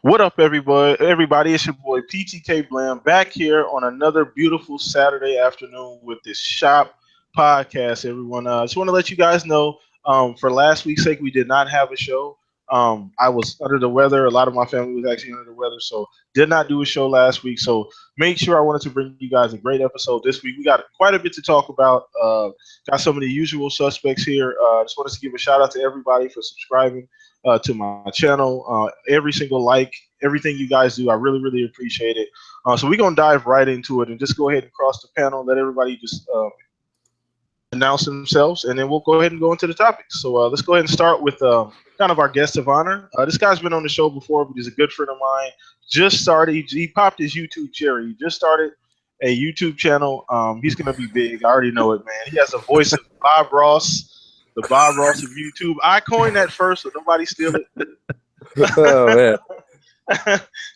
What up, everybody? Everybody, it's your boy PTK BLAM back here on another beautiful Saturday afternoon with this shop podcast. Everyone, I just want to let you guys know. For last week's sake, we did not have a show. I was under the weather. A lot of my family was actually under the weather, so did not do a show last week. So make sure I wanted to bring you guys a great episode this week. We got quite a bit to talk about. Got some of the usual suspects here. Just wanted to give a shout out to everybody for subscribing to my channel. Every single like, everything you guys do, I really, really appreciate it. So we're going to dive right into it and just go ahead and cross the panel, let everybody just announce themselves, and then we'll go ahead and go into the topics. So let's go ahead and start with kind of our guest of honor. This guy's been on the show before, but he's a good friend of mine. Just started, he popped his YouTube cherry. He just started a YouTube channel. He's going to be big. I already know it, man. He has a voice of Bob Ross, the Bob Ross of YouTube. I coined that first, so nobody steal it. Oh, man.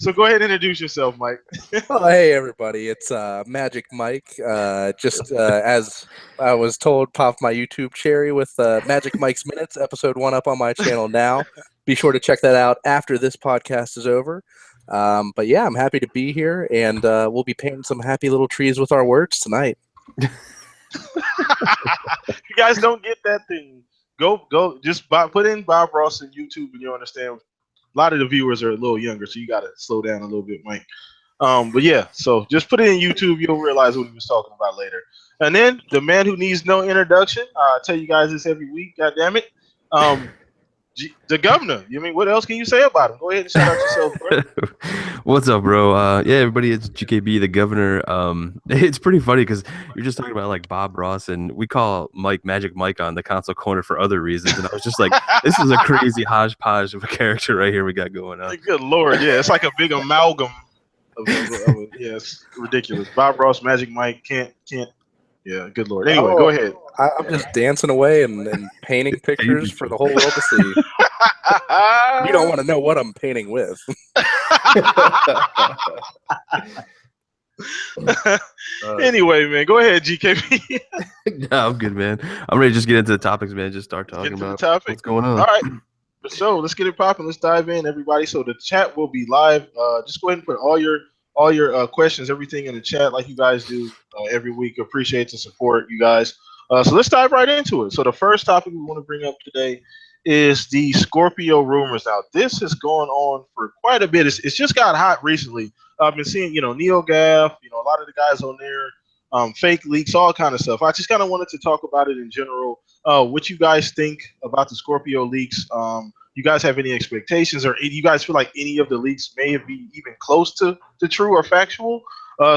So go ahead and introduce yourself, Mike. Oh, hey, everybody. It's Magic Mike. As I was told, pop my YouTube cherry with Magic Mike's Minutes, episode 1 up on my channel now. Be sure to check that out after this podcast is over. But yeah, I'm happy to be here, and we'll be painting some happy little trees with our words tonight. If you guys don't get that thing, go just put in Bob Ross in YouTube and you'll understand. A lot of the viewers are a little younger, so you got to slow down a little bit, Mike. But yeah, so just put it in YouTube. You'll realize what he was talking about later. And then the man who needs no introduction. I tell you guys this every week. God damn it. The governor. You mean, what else can you say about him? Go ahead and shout out yourself, bro. What's up, bro? Yeah, everybody, it's GKB, the governor. It's pretty funny because you're just talking about like Bob Ross, and we call Mike Magic Mike on the console corner for other reasons. And I was just like, this is a crazy hodgepodge of a character right here we got going on. Good Lord. Yeah, it's like a big amalgam. Yeah, it's ridiculous. Bob Ross, Magic Mike, can't. Yeah, good Lord. Anyway, go ahead. I'm just dancing away and painting pictures for the whole world to see. You don't want to know what I'm painting with. Anyway, man, go ahead, GKB. No, I'm good, man. I'm ready to just get into the topics, man. Just start talking about what's going on. All right. So let's get it popping. Let's dive in, everybody. So the chat will be live. Just go ahead and put all your questions, everything in the chat like you guys do every week. Appreciate the support, you guys. So let's dive right into it. So the first topic we want to bring up today is the Scorpio rumors. Now, this is going on for quite a bit. It's just got hot recently. I've been seeing, NeoGaf, a lot of the guys on there, fake leaks, all kind of stuff. I just kind of wanted to talk about it in general. What you guys think about the Scorpio leaks? You guys have any expectations, or you guys feel like any of the leaks may be even close to true or factual?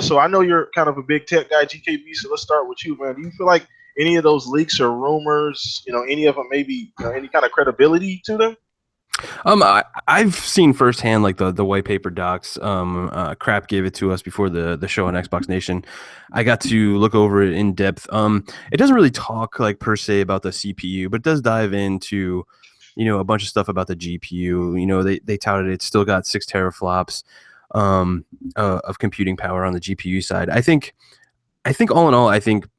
So I know you're kind of a big tech guy, GKB. So let's start with you, man. Do you feel like any of those leaks or rumors, any of them maybe any kind of credibility to them? I've seen firsthand like the white paper docs. Crap gave it to us before the show on Xbox Nation. I got to look over it in depth. It doesn't really talk like per se about the CPU, but it does dive into a bunch of stuff about the GPU. They touted it's still got 6 teraflops of computing power on the GPU side. I think all in all, I think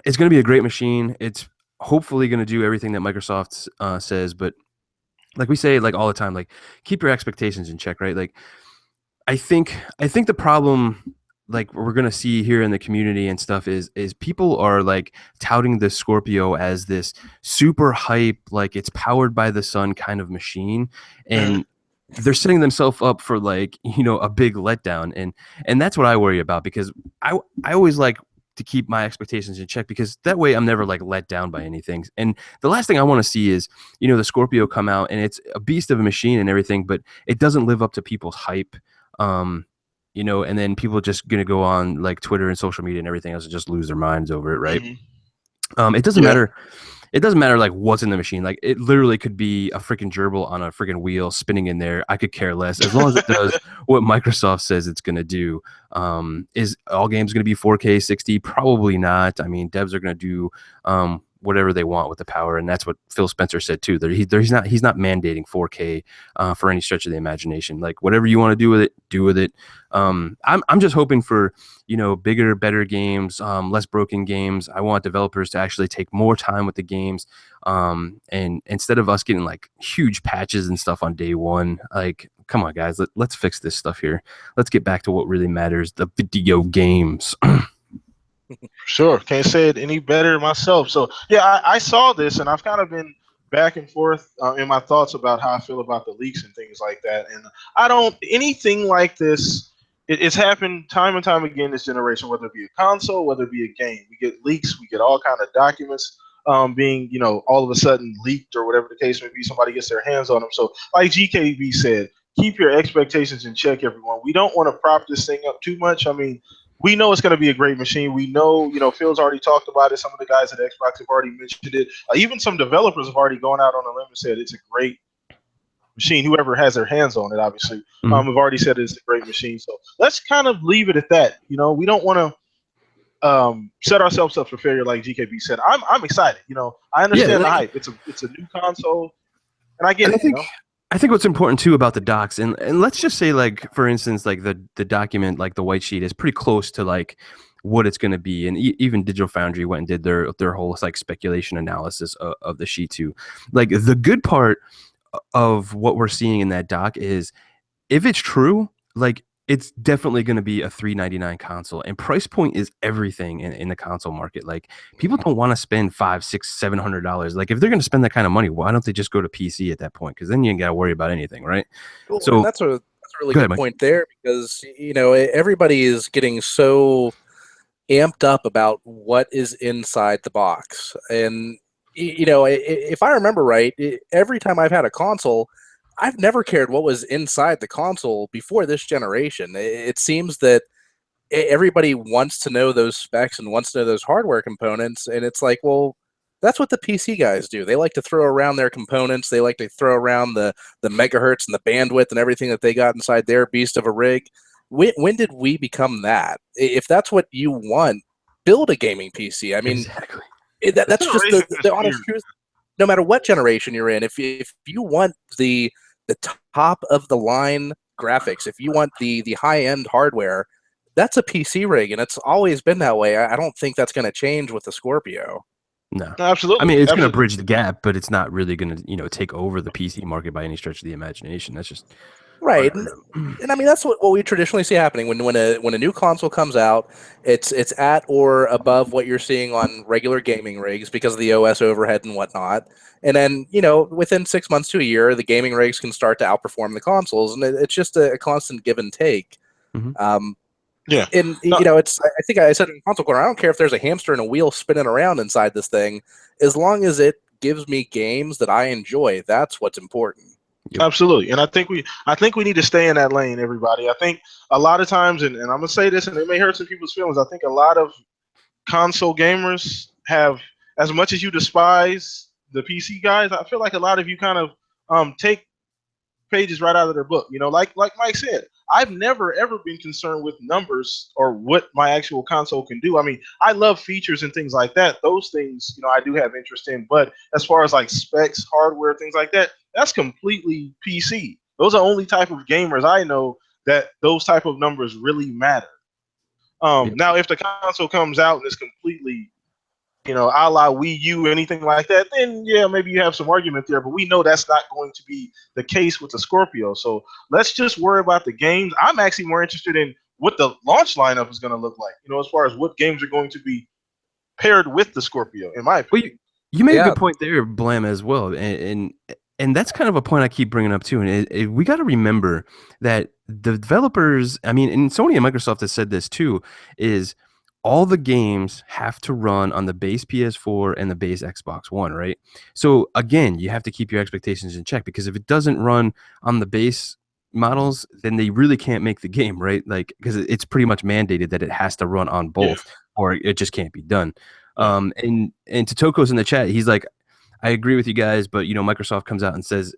it's going to be a great machine. It's hopefully going to do everything that Microsoft says, but like we say, like all the time, like keep your expectations in check, right? Like I think the problem, like we're gonna see here in the community and stuff, is people are like touting the Scorpio as this super hype, like it's powered by the sun kind of machine, and they're setting themselves up for like a big letdown, and that's what I worry about, because I always like to keep my expectations in check, because that way I'm never like let down by anything. And the last thing I want to see is the Scorpio come out and it's a beast of a machine and everything, but it doesn't live up to people's hype. And then people just gonna go on like Twitter and social media and everything else and just lose their minds over it, right? It doesn't matter. It doesn't matter like what's in the machine. Like it literally could be a freaking gerbil on a freaking wheel spinning in there. I could care less as long as it does what Microsoft says it's going to do. Is all games going to be 4K 60? Probably not. I mean, devs are going to do whatever they want with the power, and that's what Phil Spencer said too. He's not mandating 4K for any stretch of the imagination. Like whatever you want to do with it, do with it. I'm just hoping for bigger, better games, less broken games. I want developers to actually take more time with the games, and instead of us getting like huge patches and stuff on day one, like come on, guys, let's fix this stuff here. Let's get back to what really matters: the video games. Sure, can't say it any better myself. So yeah, I saw this, and I've kind of been back and forth in my thoughts about how I feel about the leaks and things like that. And I don't anything like this. It's happened time and time again this generation, whether it be a console, whether it be a game. We get leaks, we get all kind of documents being, all of a sudden leaked or whatever the case may be. Somebody gets their hands on them. So, like GKB said, keep your expectations in check, everyone. We don't want to prop this thing up too much. I mean, we know it's going to be a great machine. We know, Phil's already talked about it. Some of the guys at Xbox have already mentioned it. Even some developers have already gone out on a limb and said it's a great machine. Whoever has their hands on it, obviously, have already said it's a great machine. So let's kind of leave it at that. We don't want to set ourselves up for failure, like GKB said. I'm excited. I understand the hype. It's a new console, and I get it. I think what's important too about the docs, and let's just say, like, for instance, like the document, like the white sheet, is pretty close to like what it's going to be, and even Digital Foundry went and did their whole like speculation analysis of the sheet too. Like, the good part of what we're seeing in that doc is, if it's true, like, it's definitely going to be a $399 console, and price point is everything in the console market. Like, people don't want to spend $500, $600, $700. Like, if they're going to spend that kind of money, why don't they just go to PC at that point? Because then you ain't got to worry about anything, right? Well, so that's a really good point there, because everybody is getting so amped up about what is inside the box, and if I remember right, every time I've had a console, I've never cared what was inside the console before this generation. It seems that everybody wants to know those specs and wants to know those hardware components, and it's like, well, that's what the PC guys do. They like to throw around their components. They like to throw around the megahertz and the bandwidth and everything that they got inside their beast of a rig. When did we become that? If that's what you want, build a gaming PC. I mean, exactly. That's just the honest truth. No matter what generation you're in, if you want the top of the line graphics, if you want the high end hardware, that's a PC rig, and it's always been that way. I don't think that's going to change with the Scorpio. No, absolutely. I mean, it's going to bridge the gap, but it's not really going to take over the PC market by any stretch of the imagination. That's just right. And I mean, that's what we traditionally see happening when a new console comes out. It's at or above what you're seeing on regular gaming rigs because of the OS overhead and whatnot. And then, within 6 months to a year, the gaming rigs can start to outperform the consoles, and it's just a constant give and take. Yeah, and it's. I think I said in console corner, I don't care if there's a hamster and a wheel spinning around inside this thing, as long as it gives me games that I enjoy. That's what's important. Yep. Absolutely, and I think we need to stay in that lane, everybody. I think a lot of times, and I'm gonna say this, and it may hurt some people's feelings. I think a lot of console gamers have, as much as you despise the PC guys, I feel like a lot of you kind of take pages right out of their book. Like Mike said, I've never ever been concerned with numbers or what my actual console can do. I mean, I love features and things like that. Those things, I do have interest in. But as far as like specs, hardware, things like that, that's completely PC. Those are only type of gamers I know that those type of numbers really matter. Now, if the console comes out and it's completely, a la Wii U, anything like that, then yeah, maybe you have some argument there. But we know that's not going to be the case with the Scorpio. So let's just worry about the games. I'm actually more interested in what the launch lineup is going to look like. As far as what games are going to be paired with the Scorpio, in my opinion. Well, you made a good point there, Blam, as well, and that's kind of a point I keep bringing up too. And we got to remember that the developers, I mean, and Sony and Microsoft has said this too, is all the games have to run on the base PS4 and the base Xbox One, right? So again, you have to keep your expectations in check, because if it doesn't run on the base models, then they really can't make the game, right? Like, because it's pretty much mandated that it has to run on both, or it just can't be done. And Totoko's in the chat, he's like, I agree with you guys, but Microsoft comes out and says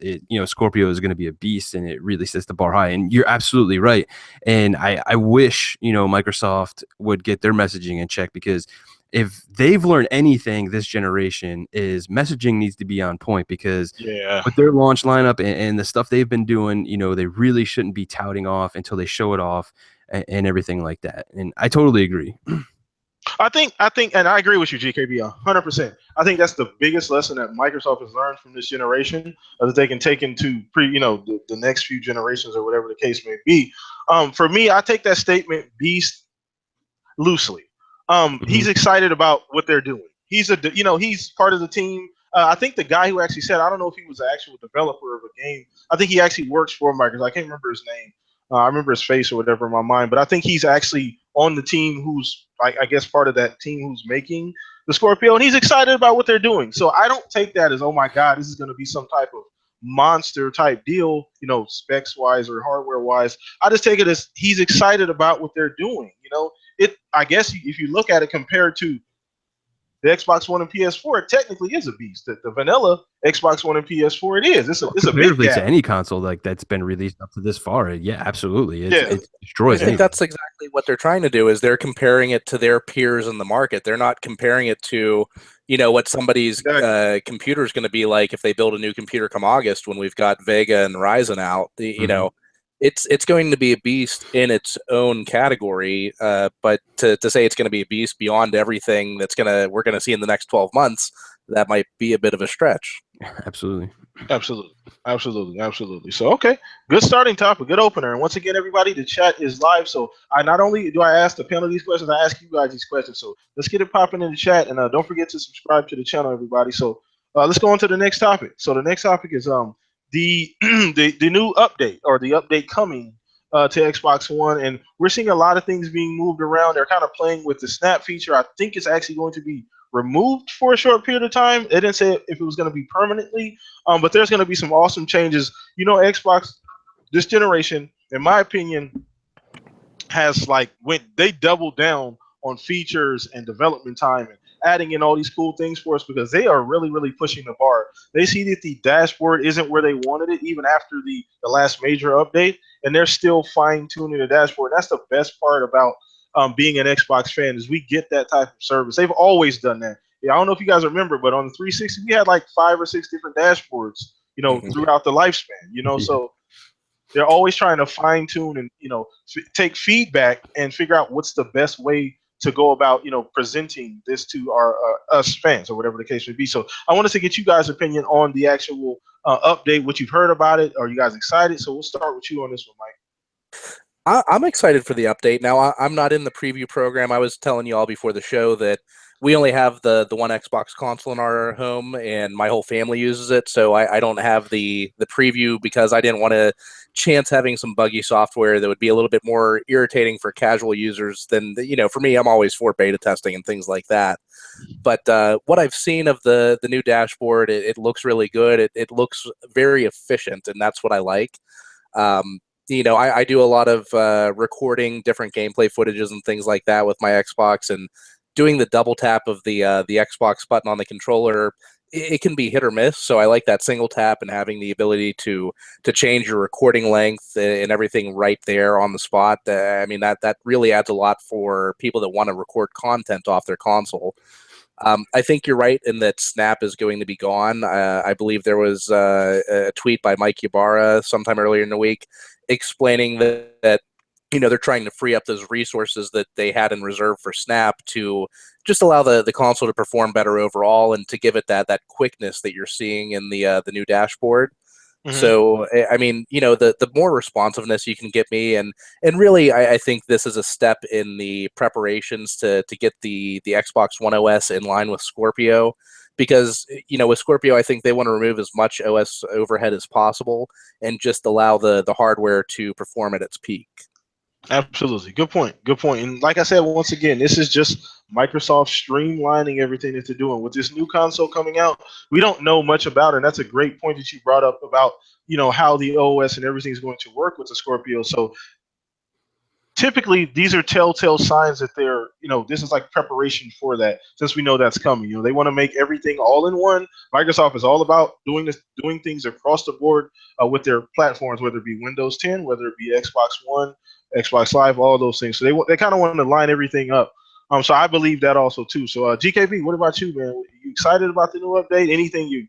Scorpio is going to be a beast, and it really sets the bar high. And you're absolutely right. And I wish Microsoft would get their messaging in check, because if they've learned anything this generation, is messaging needs to be on point, because with their launch lineup and the stuff they've been doing, they really shouldn't be touting off until they show it off and everything like that. And I totally agree. I think, and I agree with you, GKB, 100%. I think that's the biggest lesson that Microsoft has learned from this generation, that they can take into the next few generations or whatever the case may be. For me, I take that statement beast loosely. He's excited about what they're doing. He's part of the team. I think the guy who actually said, I don't know if he was an actual developer of a game. I think he actually works for Microsoft. I can't remember his name. I remember his face or whatever in my mind, but I think he's actually on the team who's, I guess, part of that team who's making the Scorpio, and he's excited about what they're doing. So I don't take that as, oh my God, this is going to be some type of monster type deal, specs wise or hardware wise. I just take it as he's excited about what they're doing. I guess if you look at it compared to the Xbox One and PS4, it technically is a beast. The vanilla Xbox One and PS4, it is. It's a big comparatively gap. to any console that's been released up to this far. Yeah, absolutely. It destroys. I think that's exactly what they're trying to do. Is they're comparing it to their peers in the market. They're not comparing it to what somebody's computer is going to be like if they build a new computer come August when we've got Vega and Ryzen out. It's going to be a beast in its own category, but to say it's going to be a beast beyond everything we're going to see in the next 12 months, that might be a bit of a stretch. Absolutely. So, okay, good starting topic, good opener. And once again, everybody, the chat is live. So I not only do I ask the panel these questions, I ask you guys these questions. So let's get it popping in the chat, and don't forget to subscribe to the channel, everybody. So let's go on to the next topic. So the next topic is the the new update, or the update coming to Xbox One, and we're seeing a lot of things being moved around. They're kind of playing with the snap feature. I think it's actually going to be removed for a short period of time. They didn't say if it was going to be permanently, but there's going to be some awesome changes. Xbox this generation, in my opinion, has they doubled down on features and development time and adding in all these cool things for us, because they are really, really pushing the bar. They see that the dashboard isn't where they wanted it, even after the last major update, and they're still fine-tuning the dashboard. That's the best part about being an Xbox fan, is we get that type of service. They've always done that. I don't know if you guys remember, but on the 360, we had like 5 or 6 different dashboards, throughout the lifespan, so they're always trying to fine tune and, take feedback and figure out what's the best way to go about, presenting this to our us fans, or whatever the case may be. So I wanted to get you guys' opinion on the actual update, what you've heard about it. Are you guys excited? So we'll start with you on this one, Mike. I'm excited for the update. Now, I'm not in the preview program. I was telling you all before the show that we only have the one Xbox console in our home, and my whole family uses it. So I don't have the preview, because I didn't want to chance having some buggy software that would be a little bit more irritating for casual users than, for me, I'm always for beta testing and things like that. But what I've seen of the new dashboard, it looks really good. It looks very efficient, and that's what I like. I do a lot of recording different gameplay footages and things like that with my Xbox, and doing the double tap of the Xbox button on the controller, it can be hit or miss. So I like that single tap and having the ability to change your recording length and everything right there on the spot. I mean, that really adds a lot for people that want to record content off their console. I think you're right in that Snap is going to be gone. I believe there was a tweet by Mike Ybarra sometime earlier in the week explaining that they're trying to free up those resources that they had in reserve for Snap to just allow the console to perform better overall, and to give it that quickness that you're seeing in the new dashboard. Mm-hmm. So, I mean, the more responsiveness you can get me, and really, I think this is a step in the preparations to get the Xbox One OS in line with Scorpio. Because, with Scorpio, I think they want to remove as much OS overhead as possible and just allow the hardware to perform at its peak. Absolutely. Good point. And like I said, once again, this is just Microsoft streamlining everything that they're doing. With this new console coming out, we don't know much about it. And that's a great point that you brought up about, how the OS and everything is going to work with the Scorpio. So typically, these are telltale signs that they're, this is like preparation for that, since we know that's coming. They want to make everything all in one. Microsoft is all about doing things across the board with their platforms, whether it be Windows 10, whether it be Xbox One, Xbox Live, all those things. So they kind of want to line everything up. So I believe that also too. So GKB, what about you, man? Are you excited about the new update? Anything you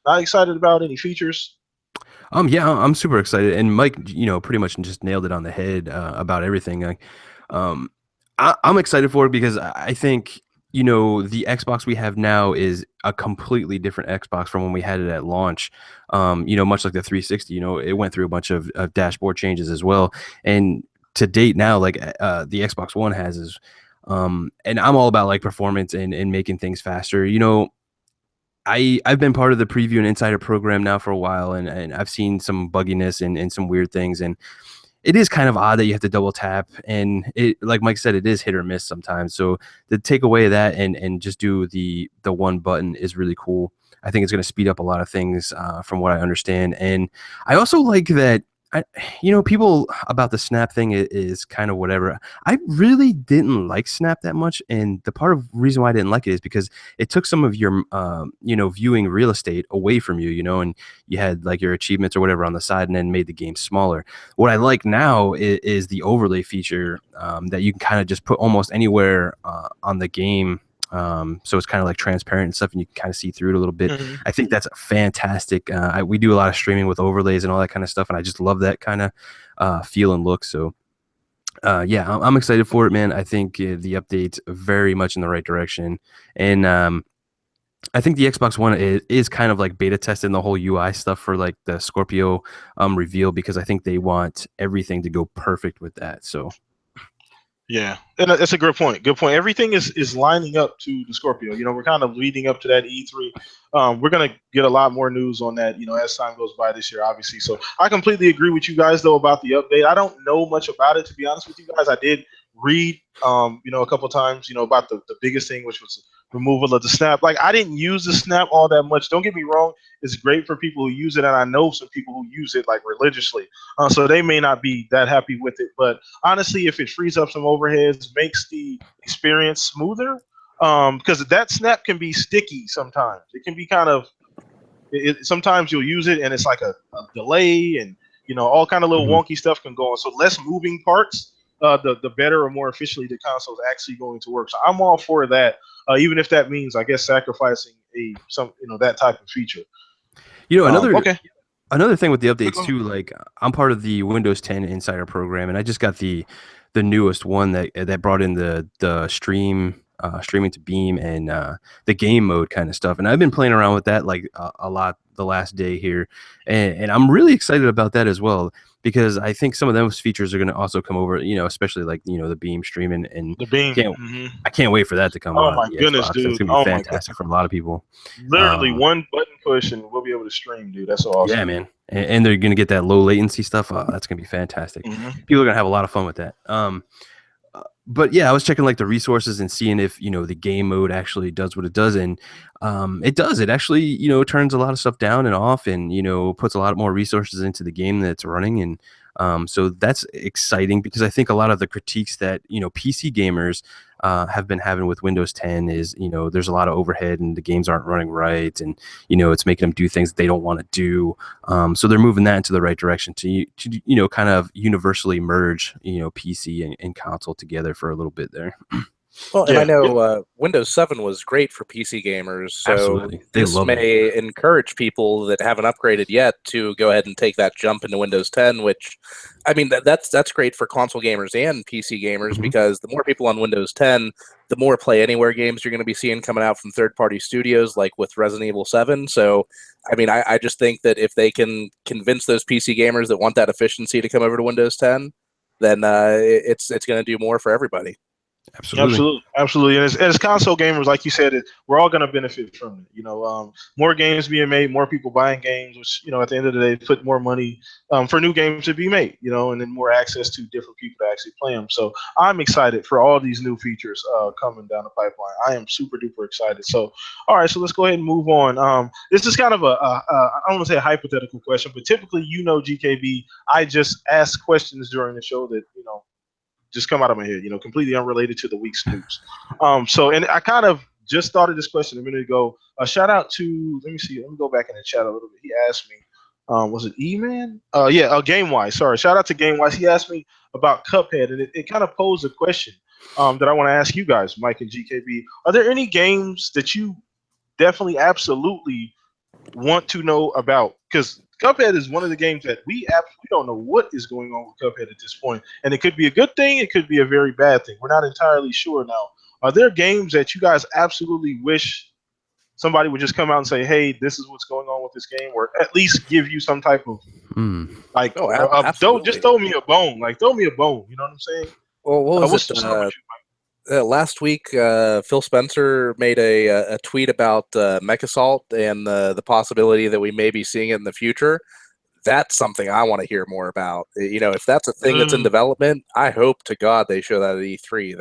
not excited about? Any features? Yeah, I'm super excited, and Mike, pretty much just nailed it on the head about everything. I'm excited for it because I think, you know, the Xbox we have now is a completely different Xbox from when we had it at launch. You know, much like the 360, you know, it went through a bunch of dashboard changes as well. And to date now, like the Xbox One has is, and I'm all about like performance and making things faster. You know, I've been part of the preview and insider program now for a while, and I've seen some bugginess and some weird things, and it is kind of odd that you have to double tap, and it, like Mike said, it is hit or miss sometimes. So to take away that and just do the one button is really cool. I think it's going to speed up a lot of things from what I understand, and I also like that. You know, people about the Snap thing is kind of whatever. I really didn't like Snap that much, and the part of reason why I didn't like it is because it took some of your, you know, viewing real estate away from you. You know, and you had like your achievements or whatever on the side, and then made the game smaller. What I like now is the overlay feature that you can kind of just put almost anywhere on the game. So it's kind of like transparent and stuff, and you can kind of see through it a little bit. Mm-hmm. I think that's fantastic. We do a lot of streaming with overlays and all that kind of stuff, and I just love that kind of feel and look. So yeah, I'm excited for it, man. I think the update's very much in the right direction, and I think the Xbox One is kind of like beta testing the whole UI stuff for like the Scorpio reveal, because I think they want everything to go perfect with that. So Yeah, and that's a good point. Good point. Everything is lining up to the Scorpio. You know, we're kind of leading up to that E3. We're gonna get a lot more news on that, you know, as time goes by this year, obviously. So I completely agree with you guys though about the update. I don't know much about it, to be honest with you guys. I did read, you know, a couple times, you know, about the biggest thing, which was removal of the snap. Like, I didn't use the snap all that much. Don't get me wrong; it's great for people who use it, and I know some people who use it like religiously. So they may not be that happy with it, but honestly, if it frees up some overheads, makes the experience smoother, because that snap can be sticky sometimes. It can be kind of. Sometimes you'll use it and it's like a delay, and you know, all kind of little wonky stuff can go on. So less moving parts, the better or more efficiently the console is actually going to work. So I'm all for that, even if that means, I guess, sacrificing that type of feature. you know, another Okay. another thing with the updates too, like I'm part of the Windows 10 Insider program, and I just got the newest one that brought in the streaming to Beam and the game mode kind of stuff. And I've been playing around with that like a lot the last day here, and I'm really excited about that as well, because I think some of those features are going to also come over. You know, especially like, you know, the Beam streaming, and The Beam. I can't wait for that to come Oh on my the goodness, Xbox. dude! That's gonna be fantastic for a lot of people. Literally one button push and we'll be able to stream, dude. That's so awesome. Yeah, man. And they're gonna get that low latency stuff. Oh, that's gonna be fantastic. People are gonna have a lot of fun with that. But yeah, I was checking like the resources and seeing if, you know, the game mode actually does what it does, and it does. It actually, you know, turns a lot of stuff down and off, and, you know, puts a lot more resources into the game that's running, and so that's exciting, because I think a lot of the critiques that, you know, PC gamers have been having with Windows 10 is, you know, there's a lot of overhead and the games aren't running right, and, you know, it's making them do things they don't want to do. So they're moving that into the right direction to you know, kind of universally merge, you know, PC and console together for a little bit there. Well, and I know Windows 7 was great for PC gamers, so Absolutely. this may encourage people that haven't upgraded yet to go ahead and take that jump into Windows 10, which, I mean, that's great for console gamers and PC gamers, because the more people on Windows 10, the more Play Anywhere games you're going to be seeing coming out from third-party studios, like with Resident Evil 7. So, I mean, I just think that if they can convince those PC gamers that want that efficiency to come over to Windows 10, then it's going to do more for everybody. Absolutely. And as console gamers, like you said, we're all going to benefit from it. You know, more games being made, more people buying games, which, you know, at the end of the day, put more money for new games to be made, you know, and then more access to different people to actually play them. So I'm excited for all these new features coming down the pipeline. I am super duper excited. So, all right, so let's go ahead and move on. This is kind of I don't want to say a hypothetical question, but typically, you know, GKB, I just ask questions during the show that, you know, just come out of my head, you know, completely unrelated to the week's news. And I kind of just started this question a minute ago. Shout out to, let me go back in the chat a little bit. He asked me, was it E-Man? GameWise. Sorry. Shout out to GameWise. He asked me about Cuphead, and it kind of posed a question that I want to ask you guys, Mike and GKB. Are there any games that you definitely, absolutely want to know about? Because Cuphead is one of the games that we absolutely don't know what is going on with Cuphead at this point, and it could be a good thing, it could be a very bad thing. We're not entirely sure now. Are there games that you guys absolutely wish somebody would just come out and say, "Hey, this is what's going on with this game," or at least give you some type of like, just throw me a bone, like throw me a bone. You know what I'm saying? Well, what was it? Last week, Phil Spencer made a tweet about Mech Assault and the possibility that we may be seeing it in the future. That's something I want to hear more about. You know, if that's a thing that's in development, I hope to God they show that at E3.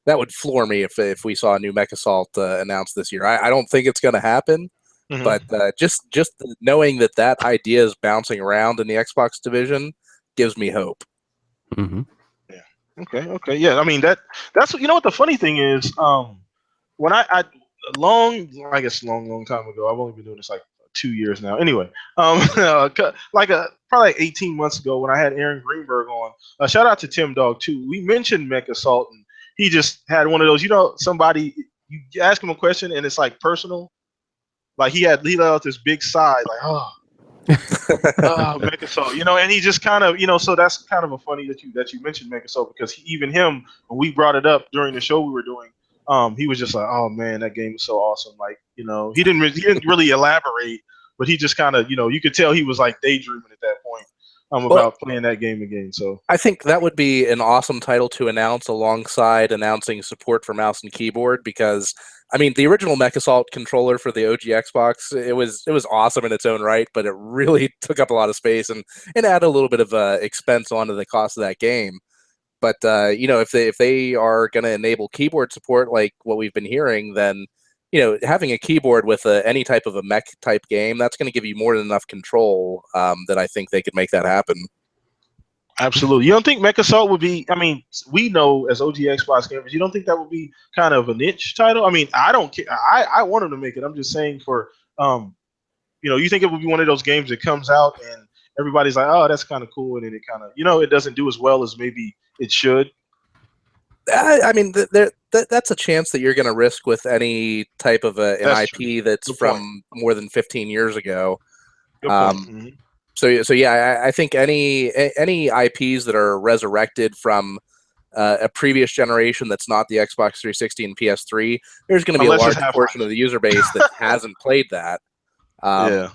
That would floor me if we saw a new Mech Assault announced this year. I don't think it's going to happen, but just knowing that idea is bouncing around in the Xbox division gives me hope. Mm-hmm. Okay, yeah. I mean that's you know what the funny thing is. When I long time ago. I've only been doing this like 2 years now. Anyway, probably 18 months ago when I had Aaron Greenberg on. Shout out to Tim Dog too. We mentioned Mech Assault, and he just had one of those. You know, somebody you ask him a question and it's like personal. Like he let out this big sigh, like Mech Assault, you know, and he just kind of, you know, so that's kind of a funny that you mentioned Mech Assault, because even him, when we brought it up during the show we were doing, he was just like, oh man, that game was so awesome. Like, you know, he didn't really elaborate, but he just kind of, you know, you could tell he was like daydreaming at that point about playing that game again. So I think that would be an awesome title to announce alongside announcing support for mouse and keyboard, because I mean, the original Mech Assault controller for the OG Xbox, it was awesome in its own right, but it really took up a lot of space and added a little bit of expense onto the cost of that game. But you know, if they are going to enable keyboard support like what we've been hearing, then you know, having a keyboard with any type of a mech type game, that's going to give you more than enough control that I think they could make that happen. Absolutely. You don't think Mech Assault would be, I mean, we know as OG Xbox gamers, you don't think that would be kind of a niche title? I mean, I don't care. I want them to make it. I'm just saying you know, you think it would be one of those games that comes out and everybody's like, oh, that's kind of cool. And then it kind of, you know, it doesn't do as well as maybe it should. I mean, that's a chance that you're going to risk with any type of an IP that's from more than 15 years ago. Good point. So yeah, I think any IPs that are resurrected from a previous generation that's not the Xbox 360 and PS3, there's going to be a large portion of the user base that hasn't played that. Yeah.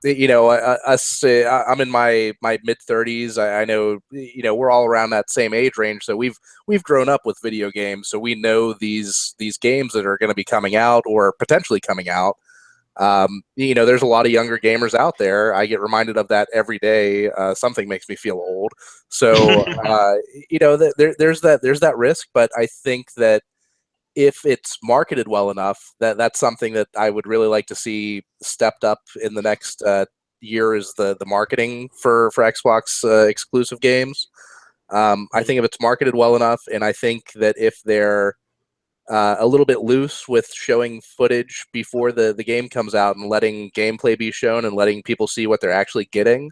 You know, I'm in my mid 30s. I know, you know, we're all around that same age range, so we've grown up with video games, so we know these games that are going to be coming out or potentially coming out. You know, there's a lot of younger gamers out there. I get reminded of that every day. Something makes me feel old. So, you know, there's that risk, but I think that if it's marketed well enough, that's something that I would really like to see stepped up in the next year is the marketing for Xbox exclusive games. I think if it's marketed well enough, and I think that if they're a little bit loose with showing footage before the game comes out and letting gameplay be shown and letting people see what they're actually getting,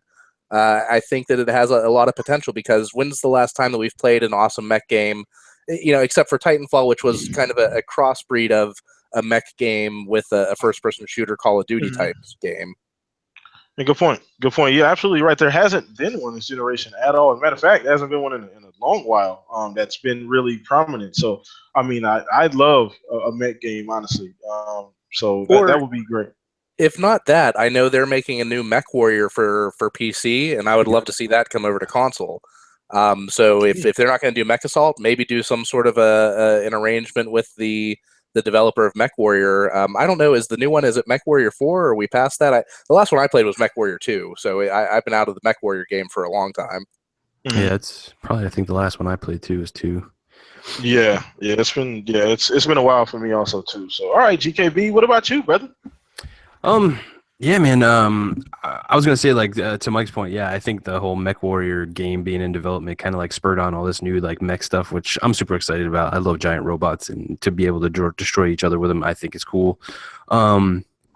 I think that it has a lot of potential, because when's the last time that we've played an awesome mech game, you know, except for Titanfall, which was kind of a crossbreed of a mech game with a first-person shooter Call of Duty type game. Good point. You're absolutely right. There hasn't been one this generation at all. As a matter of fact, there hasn't been one in a long while that's been really prominent. So, I mean, I'd love a mech game, honestly. So that would be great. If not that, I know they're making a new Mech Warrior for PC, and I would love to see that come over to console. So if they're not going to do Mech Assault, maybe do some sort of an arrangement with the developer of Mech Warrior. I don't know, is the new one, is it Mech Warrior 4, or are we past that? The last one I played was Mech Warrior 2, so I've been out of the Mech Warrior game for a long time. Yeah, it's probably, I think the last one I played too was 2. Yeah, it's been a while for me also too. So all right, GKB, what about you, brother? Yeah, man. I was gonna say, like, to Mike's point, yeah, I think the whole Mech Warrior game being in development kind of like spurred on all this new like mech stuff, which I'm super excited about. I love giant robots, and to be able to destroy each other with them, I think is cool.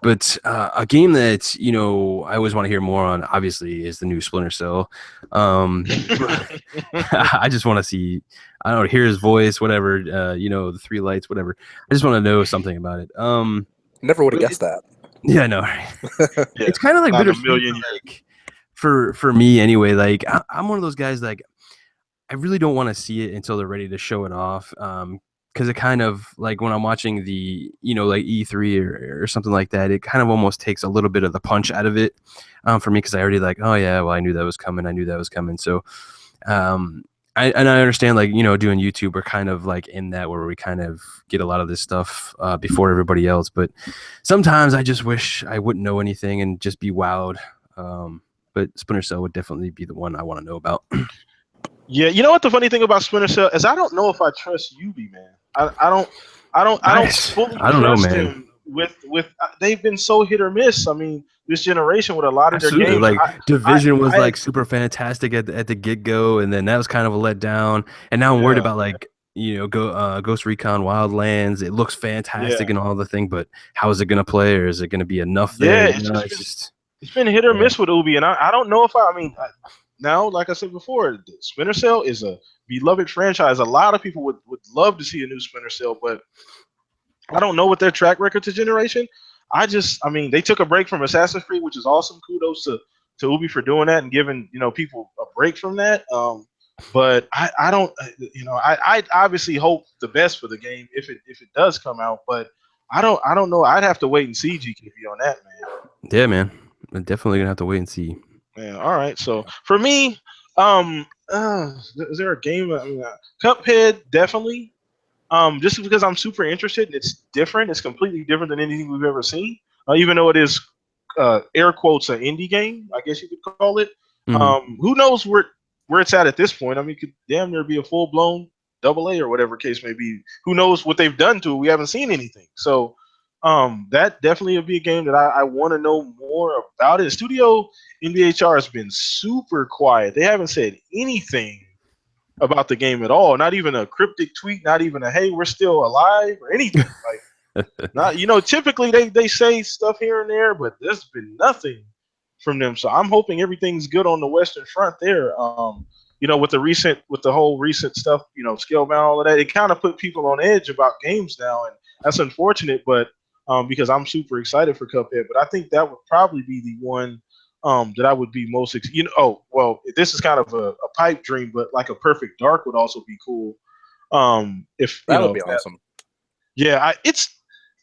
But a game that, you know, I always want to hear more on, obviously, is the new Splinter Cell. I just want to see, I don't know, hear his voice, whatever. You know, the 3 lights, whatever. I just want to know something about it. Never would have guessed that. Yeah, no. It's kind of like not a bittersweet. million Like, for me anyway. Like I'm one of those guys. Like I really don't want to see it until they're ready to show it off. Because it kind of like when I'm watching the like E3 or something like that, it kind of almost takes a little bit of the punch out of it for me because I already like, oh yeah, well I knew that was coming. So I understand like doing YouTube, we're kind of like in that where we kind of get a lot of this stuff before everybody else, but sometimes I just wish I wouldn't know anything and just be wowed. But Splinter Cell would definitely be the one I want to know about. Yeah, you know what the funny thing about Splinter Cell is I don't know if I trust Yubi, man. I don't fully I don't know, trust man. him with they've been so hit or miss. I mean, this generation with a lot of their Absolutely. games. Like Division was I like super fantastic at the get go, and then that was kind of a letdown. And now I'm worried about like Ghost Recon Wildlands. It looks fantastic and all the thing, but how is it going to play, or is it going to be enough there? It's been hit or miss with Ubi, and I don't know if now, like I said before, Splinter Cell is a beloved franchise. A lot of people would love to see a new Splinter Cell, but I don't know what their track record to generation. They took a break from Assassin's Creed, which is awesome. Kudos to Ubi for doing that and giving people a break from that. But I don't, I obviously hope the best for the game if it does come out. But I don't know. I'd have to wait and see GKB on that, man. Yeah, man. I'm definitely gonna have to wait and see. Yeah. All right. So for me, is there a game? Cuphead definitely. Just because I'm super interested and it's different. It's completely different than anything we've ever seen. Even though it is air quotes an indie game, I guess you could call it. Mm-hmm. Who knows where it's at this point? I mean, it could damn near be a full blown AA or whatever case may be. Who knows what they've done to it? We haven't seen anything. So that definitely would be a game that I want to know more about it. Studio NBHR has been super quiet. They haven't said anything about the game at all. Not even a cryptic tweet, not even a hey, we're still alive or anything. Like not typically they say stuff here and there, but there's been nothing from them. So I'm hoping everything's good on the Western Front there. With the whole recent stuff, Scalebound, all of that, it kind of put people on edge about games now, and that's unfortunate, but because I'm super excited for Cuphead, but I think that would probably be the one that I would be most this is kind of a pipe dream, but like a Perfect Dark would also be cool. If that would be awesome. Yeah,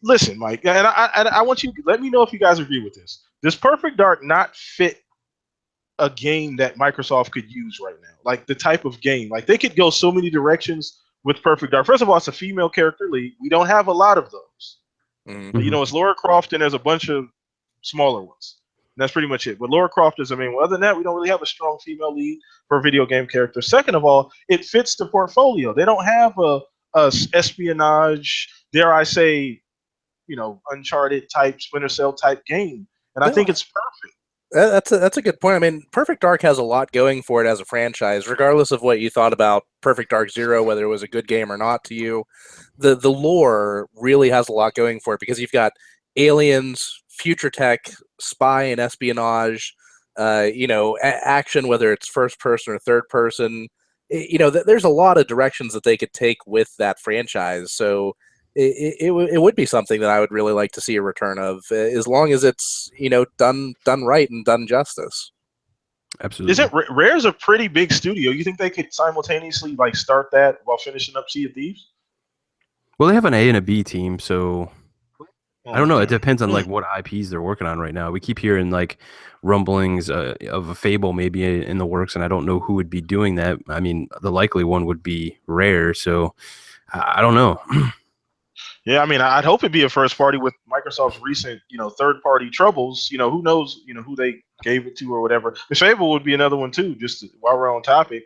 listen, Mike, and I want you to let me know if you guys agree with this. Does Perfect Dark not fit a game that Microsoft could use right now? Like the type of game, like they could go so many directions with Perfect Dark. First of all, it's a female character lead. We don't have a lot of those. Mm-hmm. It's Lara Croft and there's a bunch of smaller ones. And that's pretty much it. But Lara Croft is, other than that, we don't really have a strong female lead for a video game character. Second of all, it fits the portfolio. They don't have a espionage, dare I say, Uncharted type, Splinter Cell type game. And I think it's perfect. That's a good point. I mean, Perfect Dark has a lot going for it as a franchise, regardless of what you thought about Perfect Dark Zero, whether it was a good game or not to you. The lore really has a lot going for it because you've got aliens, future tech, spy and espionage, action, whether it's first person or third person. There's a lot of directions that they could take with that franchise. So it would be something that I would really like to see a return of, as long as it's done right and done justice. Absolutely. Isn't Rare's a pretty big studio? You think they could simultaneously like start that while finishing up Sea of Thieves? Well, they have an A and a B team, so I don't know. It depends on like what IPs they're working on right now. We keep hearing like rumblings of a Fable maybe in the works, and I don't know who would be doing that. I mean, the likely one would be Rare, so I don't know. Yeah, I mean, I'd hope it'd be a first party with Microsoft's recent, third party troubles. Who knows, who they gave it to or whatever. The Fable would be another one too. Just while we're on topic,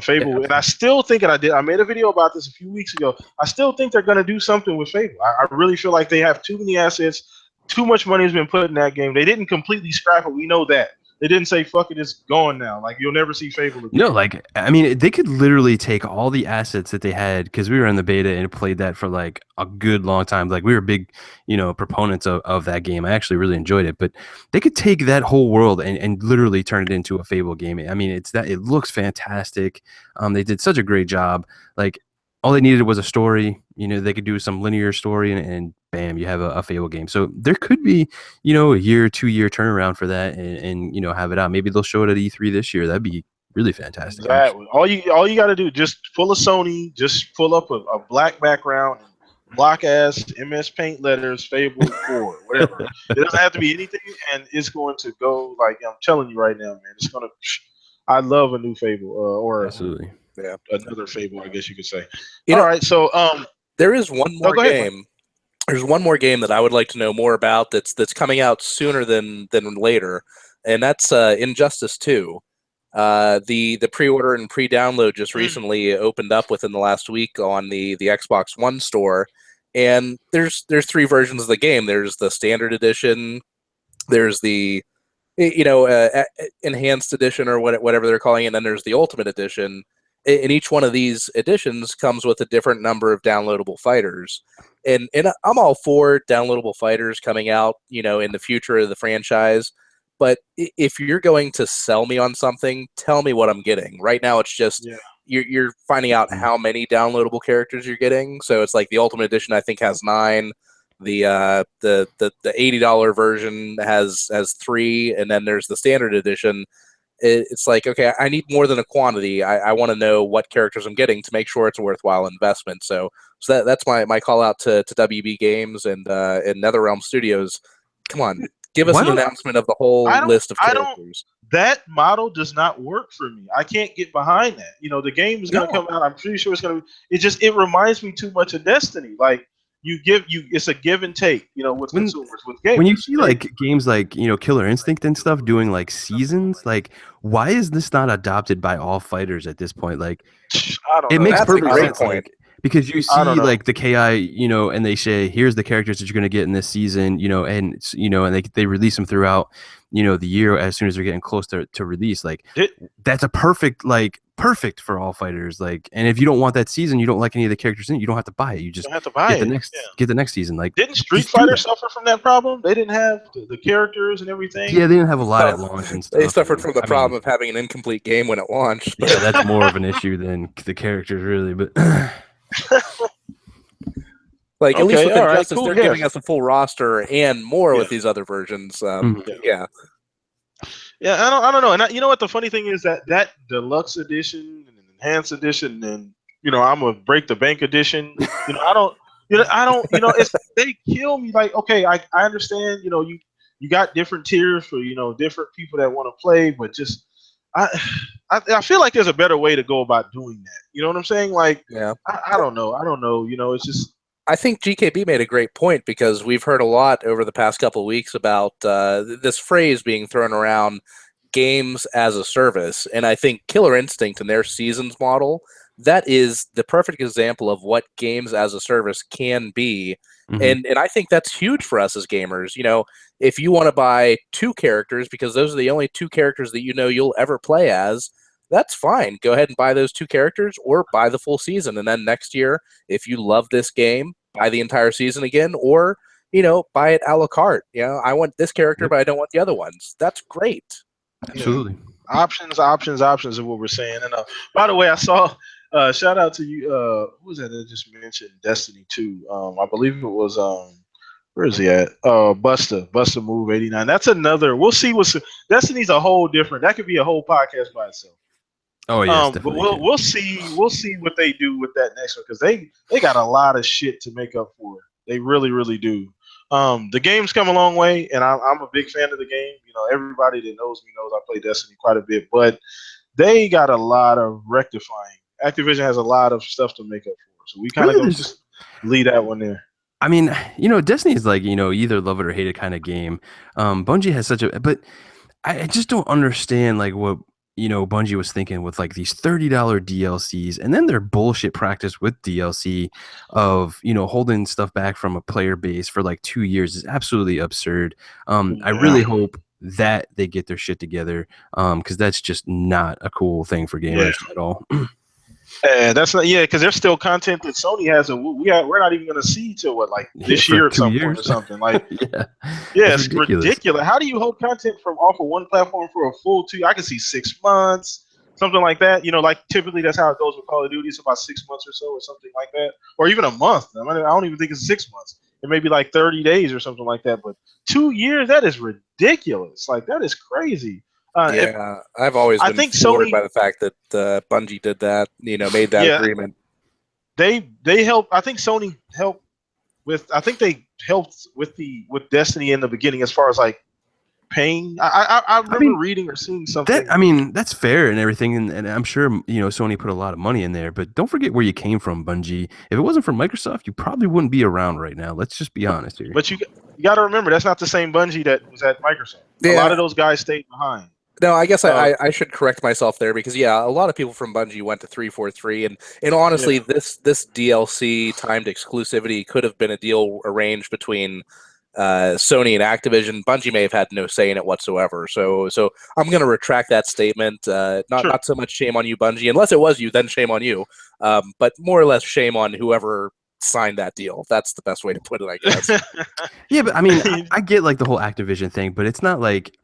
Fable, and I still think, and I made a video about this a few weeks ago. I still think they're going to do something with Fable. I really feel like they have too many assets. Too much money has been put in that game. They didn't completely scrap it. We know that. They didn't say, fuck it, it's gone now. Like, you'll never see Fable again. No, like, I mean, they could literally take all the assets that they had, because we were in the beta and played that for, like, a good long time. Like, we were big, proponents of that game. I actually really enjoyed it. But they could take that whole world and literally turn it into a Fable game. I mean, it looks fantastic. They did such a great job. Like, all they needed was a story. They could do some linear story, and bam, you have a Fable game. So there could be, a 2-year turnaround for that, and have it out. Maybe they'll show it at E3 this year. That'd be really fantastic. Exactly. All you got to do, just pull a Sony, just pull up a black background, block ass MS Paint letters, Fable 4, whatever. It doesn't have to be anything, and it's going to go like I'm telling you right now, man. It's gonna. I love a new Fable, or absolutely, yeah, another Fable, I guess you could say. All right, so there is one more game. There's one more game that I would like to know more about. That's coming out sooner than later, and that's Injustice 2. The pre-order and pre-download just recently opened up within the last week on the Xbox One store, and there's 3 versions of the game. There's the standard edition, there's the enhanced edition or whatever they're calling it, and then there's the ultimate edition. And each one of these editions comes with a different number of downloadable fighters, and I'm all for downloadable fighters coming out in the future of the franchise. But if you're going to sell me on something, tell me what I'm getting. Right now, it's just you're finding out how many downloadable characters you're getting. So it's like the Ultimate Edition, I think, has 9. The $80 version has 3, and then there's the Standard Edition. It's like, okay, I need more than a quantity. I want to know what characters I'm getting to make sure it's a worthwhile investment. So that's my call out to WB Games and NetherRealm Studios. Come on. Give us an announcement of the whole list of characters. That model does not work for me. I can't get behind that. The game is going to come out. I'm pretty sure it's going to. It reminds me too much of Destiny. Like it's a give and take. With consumers, with games. When you see like games like Killer Instinct and stuff doing like seasons, like why is this not adopted by all fighters at this point? Like, I don't know. It makes That's perfect a great sense. point. Like, because you see like the KI, and they say, here's the characters that you're going to get in this season, and they release them throughout, the year as soon as they're getting close to release. Like that's a perfect for all fighters. Like, and if you don't want that season, you don't like any of the characters in it, you don't have to buy it. You just have to buy get the next season. Like, didn't Street Fighter suffer from that problem? They didn't have the characters and everything. Yeah, they didn't have a lot at launch and stuff. They suffered from the problem of having an incomplete game when it launched. Yeah, that's more of an issue than the characters, really. But like at least with Injustice, they're giving us a full roster and more with these other versions. Yeah, I don't know. And you know what? The funny thing is that deluxe edition and enhanced edition, and I'm a break the bank edition. I don't. It's they kill me. Like, okay, I understand. You got different tiers for different people that want to play, but just. I feel like there's a better way to go about doing that. You know what I'm saying? Like, I don't know. It's just. I think GKB made a great point because we've heard a lot over the past couple of weeks about this phrase being thrown around, games as a service. And I think Killer Instinct and their seasons model, that is the perfect example of what games as a service can be. Mm-hmm. And I think that's huge for us as gamers. If you want to buy 2 characters because those are the only 2 characters that you'll ever play as, that's fine. Go ahead and buy those 2 characters or buy the full season. And then next year, if you love this game, buy the entire season again, or, buy it a la carte. I want this character, but I don't want the other ones. That's great. Absolutely. Options is what we're saying. And by the way, I saw shout out to you. Who was that just mentioned Destiny 2? I believe it was where is he at? Busta Move 89. That's another. We'll see Destiny's a whole different. That could be a whole podcast by itself. Oh yeah, but we'll see what they do with that next one because they got a lot of shit to make up for. They really, really do. The game's come a long way, and I'm a big fan of the game. Everybody that knows me knows I play Destiny quite a bit, but they got a lot of rectifying. Activision has a lot of stuff to make up for, so we kind of just leave that one there. I mean, Destiny is like, either love it or hate it kind of game. Bungie has but I just don't understand like what, Bungie was thinking with like these $30 DLCs and then their bullshit practice with DLC of, holding stuff back from a player base for like 2 years is absolutely absurd. I really hope that they get their shit together because that's just not a cool thing for gamers at all. That's not because there's still content that Sony has, and we're not even going to see till this year at some point or something. Like, it's ridiculous. How do you hold content from off of one platform for a full 2? I can see 6 months, something like that. You know, like typically that's how it goes with Call of Duty. It's about 6 months or so, or something like that, or even a month. I don't even think it's 6 months. It may be like 30 days or something like that. But 2 years, that is ridiculous. Like that is crazy. Yeah, I've always I been think floored Sony by the fact that Bungie did that. You know, made that Yeah. agreement. They helped. I think Sony helped with. I think they helped with Destiny in the beginning as far as like paying. I remember reading or seeing something. That's fair and everything, and I'm sure Sony put a lot of money in there. But don't forget where you came from, Bungie. If it wasn't for Microsoft, you probably wouldn't be around right now. Let's just be honest here. But you got to remember that's not the same Bungie that was at Microsoft. Yeah. A lot of those guys stayed behind. No, I guess I should correct myself there because a lot of people from Bungie went to 343, and honestly, this DLC timed exclusivity could have been a deal arranged between Sony and Activision. Bungie may have had no say in it whatsoever. So I'm going to retract that statement. Not so much shame on you, Bungie, unless it was you, then shame on you. But more or less shame on whoever signed that deal. That's the best way to put it, I guess. Yeah, but I mean, I get like the whole Activision thing, but it's not like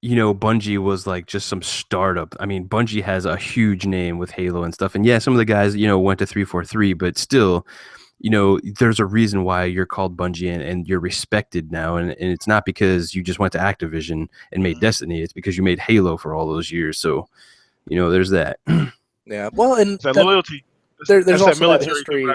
Bungie was like just some startup. I mean, Bungie has a huge name with Halo and stuff. And yeah, some of the guys, went to 343, but still, there's a reason why you're called Bungie and you're respected now. And it's not because you just went to Activision and made Destiny. It's because you made Halo for all those years. So, there's that. Yeah. Well, and that loyalty. There's also that military history.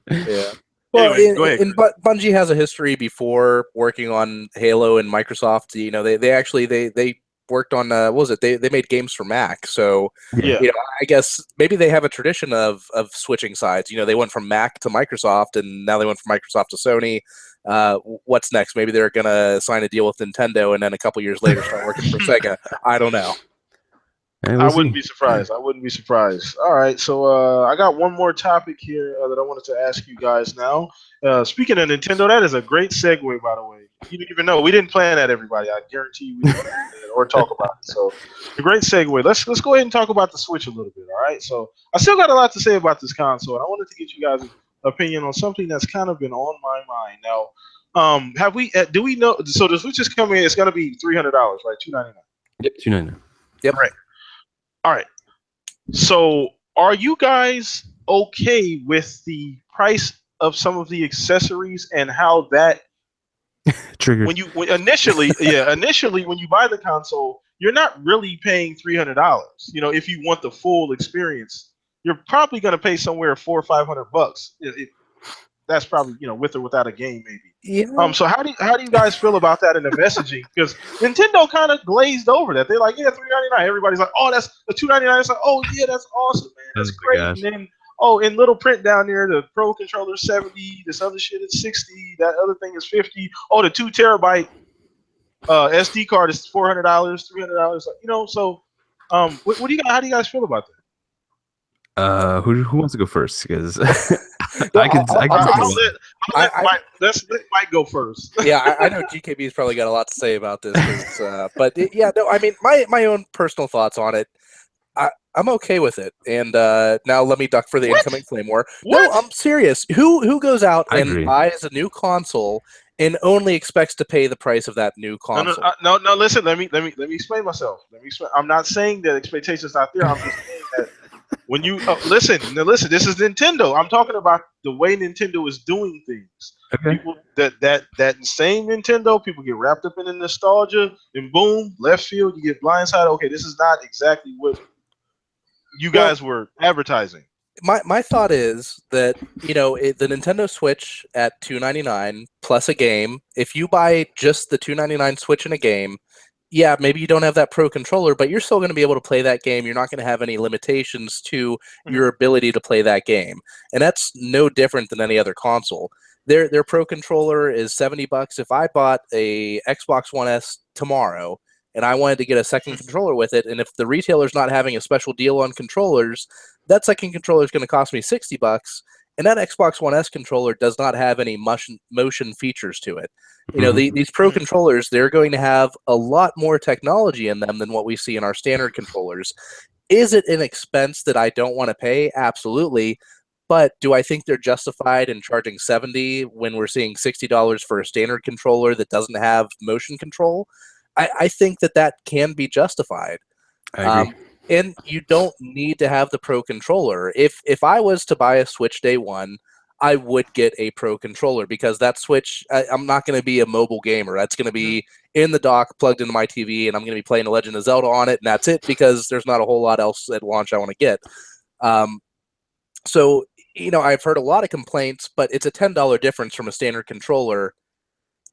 Yeah. Well, anyway, Bungie has a history before working on Halo and Microsoft. They worked on what was it? They made games for Mac. So I guess maybe they have a tradition of switching sides. They went from Mac to Microsoft, and now they went from Microsoft to Sony. What's next? Maybe they're gonna sign a deal with Nintendo, and then a couple years later start working for Sega. I don't know. I wouldn't be surprised. All right, so I got one more topic here that I wanted to ask you guys now. Speaking of Nintendo, that is a great segue, by the way. You didn't even know. We didn't plan that, everybody. I guarantee you we didn't plan that or talk about it. So, a great segue. Let's go ahead and talk about the Switch a little bit, all right? So, I still got a lot to say about this console, and I wanted to get you guys' opinion on something that's kind of been on my mind. Now, do we know? So, the Switch is coming. It's going to be $300, right? $299. Yep, $299. Yep. Right. All right. So, are you guys okay with the price of some of the accessories and how that triggered initially when you buy the console, you're not really paying $300. If you want the full experience, you're probably going to pay somewhere $400 or $500. That's probably with or without a game, maybe. Yeah. So how do you guys feel about that in the messaging? Because Nintendo kind of glazed over that. They're like, yeah, $399. Everybody's like, oh, that's the $299. It's like, oh yeah, that's awesome, man. That's great. Gosh. And then in little print down there, the Pro controller is $70. This other shit is $60. That other thing is $50. Oh, the 2 terabyte SD card is $400, $300. So what do you guys? How do you guys feel about that? Who wants to go first? Because Let's let Mike go first. Yeah, I know GKB's probably got a lot to say about this, but I mean, my own personal thoughts on it. I'm okay with it, and now let me duck for the incoming flame war. What? No, I'm serious. Who goes out I and agree. buys a new console and only expects to pay the price of that new console? No. Listen, let me explain myself. I'm not saying that expectations not there. I'm just saying that when you listen. This is Nintendo. I'm talking about the way Nintendo is doing things. Okay. People that same Nintendo, people get wrapped up in the nostalgia, and boom, left field, you get blindsided. Okay, this is not exactly what you guys were advertising. My thought is that the Nintendo Switch at $299 plus a game. If you buy just the $299 Switch and a game, yeah, maybe you don't have that Pro controller, but you're still going to be able to play that game. You're not going to have any limitations to your ability to play that game, and that's no different than any other console. Their Pro controller is $70. If I bought a Xbox One S tomorrow and I wanted to get a second controller with it, and if the retailer's not having a special deal on controllers, that second controller is going to cost me $60, and that Xbox One S controller does not have any motion features to it. These Pro controllers, they're going to have a lot more technology in them than what we see in our standard controllers. Is it an expense that I don't want to pay? Absolutely. But do I think they're justified in charging $70 when we're seeing $60 for a standard controller that doesn't have motion control? I think that can be justified. I agree. And you don't need to have the Pro controller. If I was to buy a Switch day one, I would get a Pro controller, because that Switch, I'm not going to be a mobile gamer. That's going to be in the dock, plugged into my TV, and I'm going to be playing The Legend of Zelda on it, and that's it, because there's not a whole lot else at launch I want to get. So, I've heard a lot of complaints, but it's a $10 difference from a standard controller.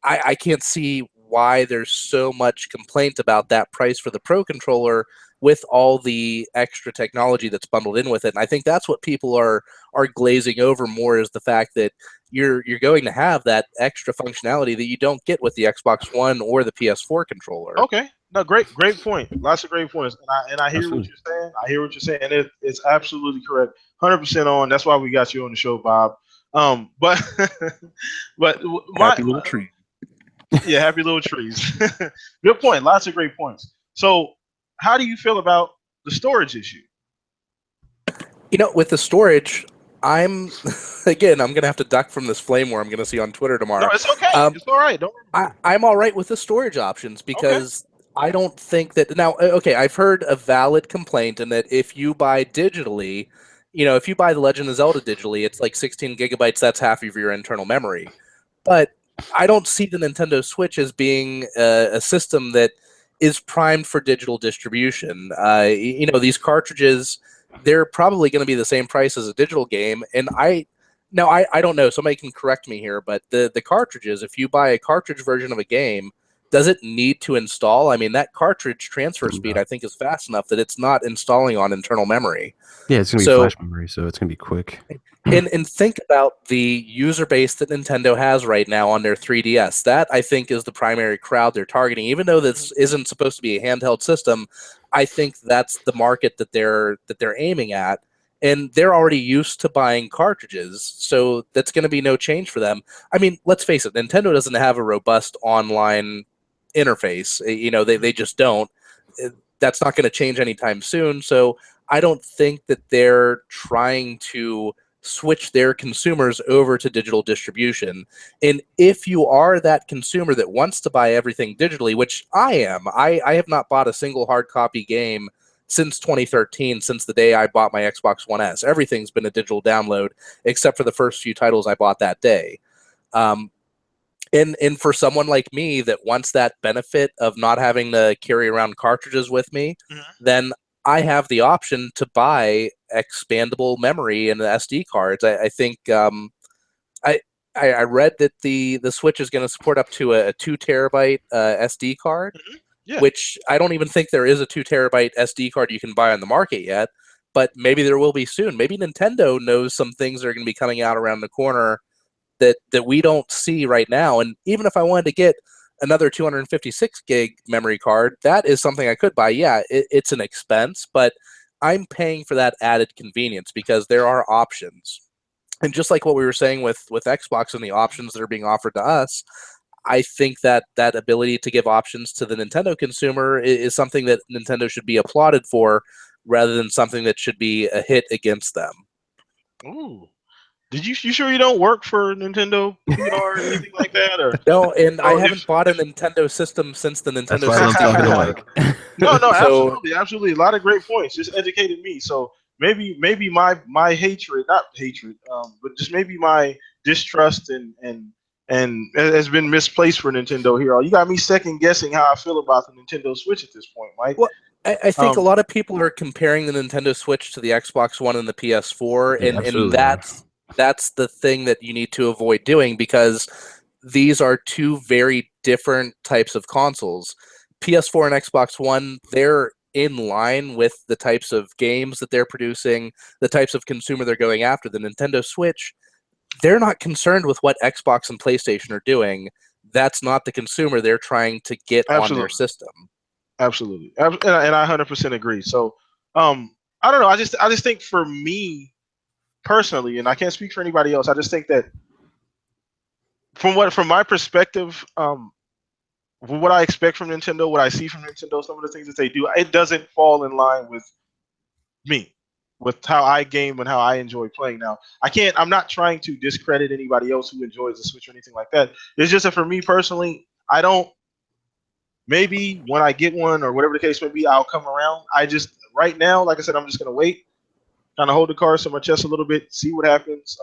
I can't see why there's so much complaint about that price for the Pro controller with all the extra technology that's bundled in with it. And I think that's what people are glazing over more, is the fact that you're going to have that extra functionality that you don't get with the Xbox One or the PS4 controller. Okay. No, great point. Lots of great points, and I hear what you're saying. I hear what you're saying. It's absolutely correct, 100% on. That's why we got you on the show, Bob. But Happy little tree. Yeah, happy little trees. Good point. Lots of great points. So, how do you feel about the storage issue? With the storage, I'm going to have to duck from this flame war I'm going to see on Twitter tomorrow. No, it's okay. It's all right. I'm all right with the storage options, because I don't think that now. Okay, I've heard a valid complaint in that if you buy digitally, if you buy The Legend of Zelda digitally, it's like 16 gigabytes. That's half of your internal memory. But I don't see the Nintendo Switch as being a system that is primed for digital distribution. These cartridges, they're probably going to be the same price as a digital game. And I don't know. Somebody can correct me here, but the cartridges, if you buy a cartridge version of a game, does it need to install? I mean, that cartridge transfer speed, I think, is fast enough that it's not installing on internal memory. Yeah, it's going to be flash memory, so it's going to be quick. And think about the user base that Nintendo has right now on their 3DS. That, I think, is the primary crowd they're targeting. Even though this isn't supposed to be a handheld system, I think that's the market that they're aiming at. And they're already used to buying cartridges, so that's going to be no change for them. I mean, let's face it, Nintendo doesn't have a robust online interface. They just don't. That's not going to change anytime soon. So I don't think that they're trying to switch their consumers over to digital distribution. And if you are that consumer that wants to buy everything digitally, which I am, I have not bought a single hard copy game since 2013, since the day I bought my Xbox One S. Everything's been a digital download, except for the first few titles I bought that day. And for someone like me that wants that benefit of not having to carry around cartridges with me, then I have the option to buy expandable memory and the SD cards. I think I read that the Switch is going to support up to a 2 terabyte SD card, which I don't even think there is a 2 terabyte SD card you can buy on the market yet, but maybe there will be soon. Maybe Nintendo knows some things that are going to be coming out around the corner that we don't see right now. And even if I wanted to get another 256 gig memory card, that is something I could buy. Yeah, it's an expense, but I'm paying for that added convenience because there are options. And just like what we were saying with Xbox and the options that are being offered to us, I think that ability to give options to the Nintendo consumer is something that Nintendo should be applauded for, rather than something that should be a hit against them. Ooh. You sure you don't work for Nintendo PR or anything like that? Or no, and I haven't bought a Nintendo system since the Nintendo 64. That's why I'm talking to Mike. No, absolutely. A lot of great points. Just educated me. So maybe my hatred, not hatred, but just maybe my distrust and has been misplaced for Nintendo here. You got me second guessing how I feel about the Nintendo Switch at this point, Mike. Well, I think a lot of people are comparing the Nintendo Switch to the Xbox One and the PS4, and that's the thing that you need to avoid doing, because these are two very different types of consoles. PS4 and Xbox One, they're in line with the types of games that they're producing, the types of consumer they're going after. The Nintendo Switch, they're not concerned with what Xbox and PlayStation are doing. That's not the consumer they're trying to get on their system. Absolutely. And I 100% agree. So, I don't know. I just think for me personally, and I can't speak for anybody else, I just think that from my perspective, what I expect from Nintendo, what I see from Nintendo, some of the things that they do, it doesn't fall in line with me, with how I game and how I enjoy playing. Now, I'm not trying to discredit anybody else who enjoys the Switch or anything like that. It's just that for me personally, maybe when I get one or whatever the case may be, I'll come around. I just right now, like I said, I'm just gonna wait, kind of hold the cards to my chest a little bit, see what happens,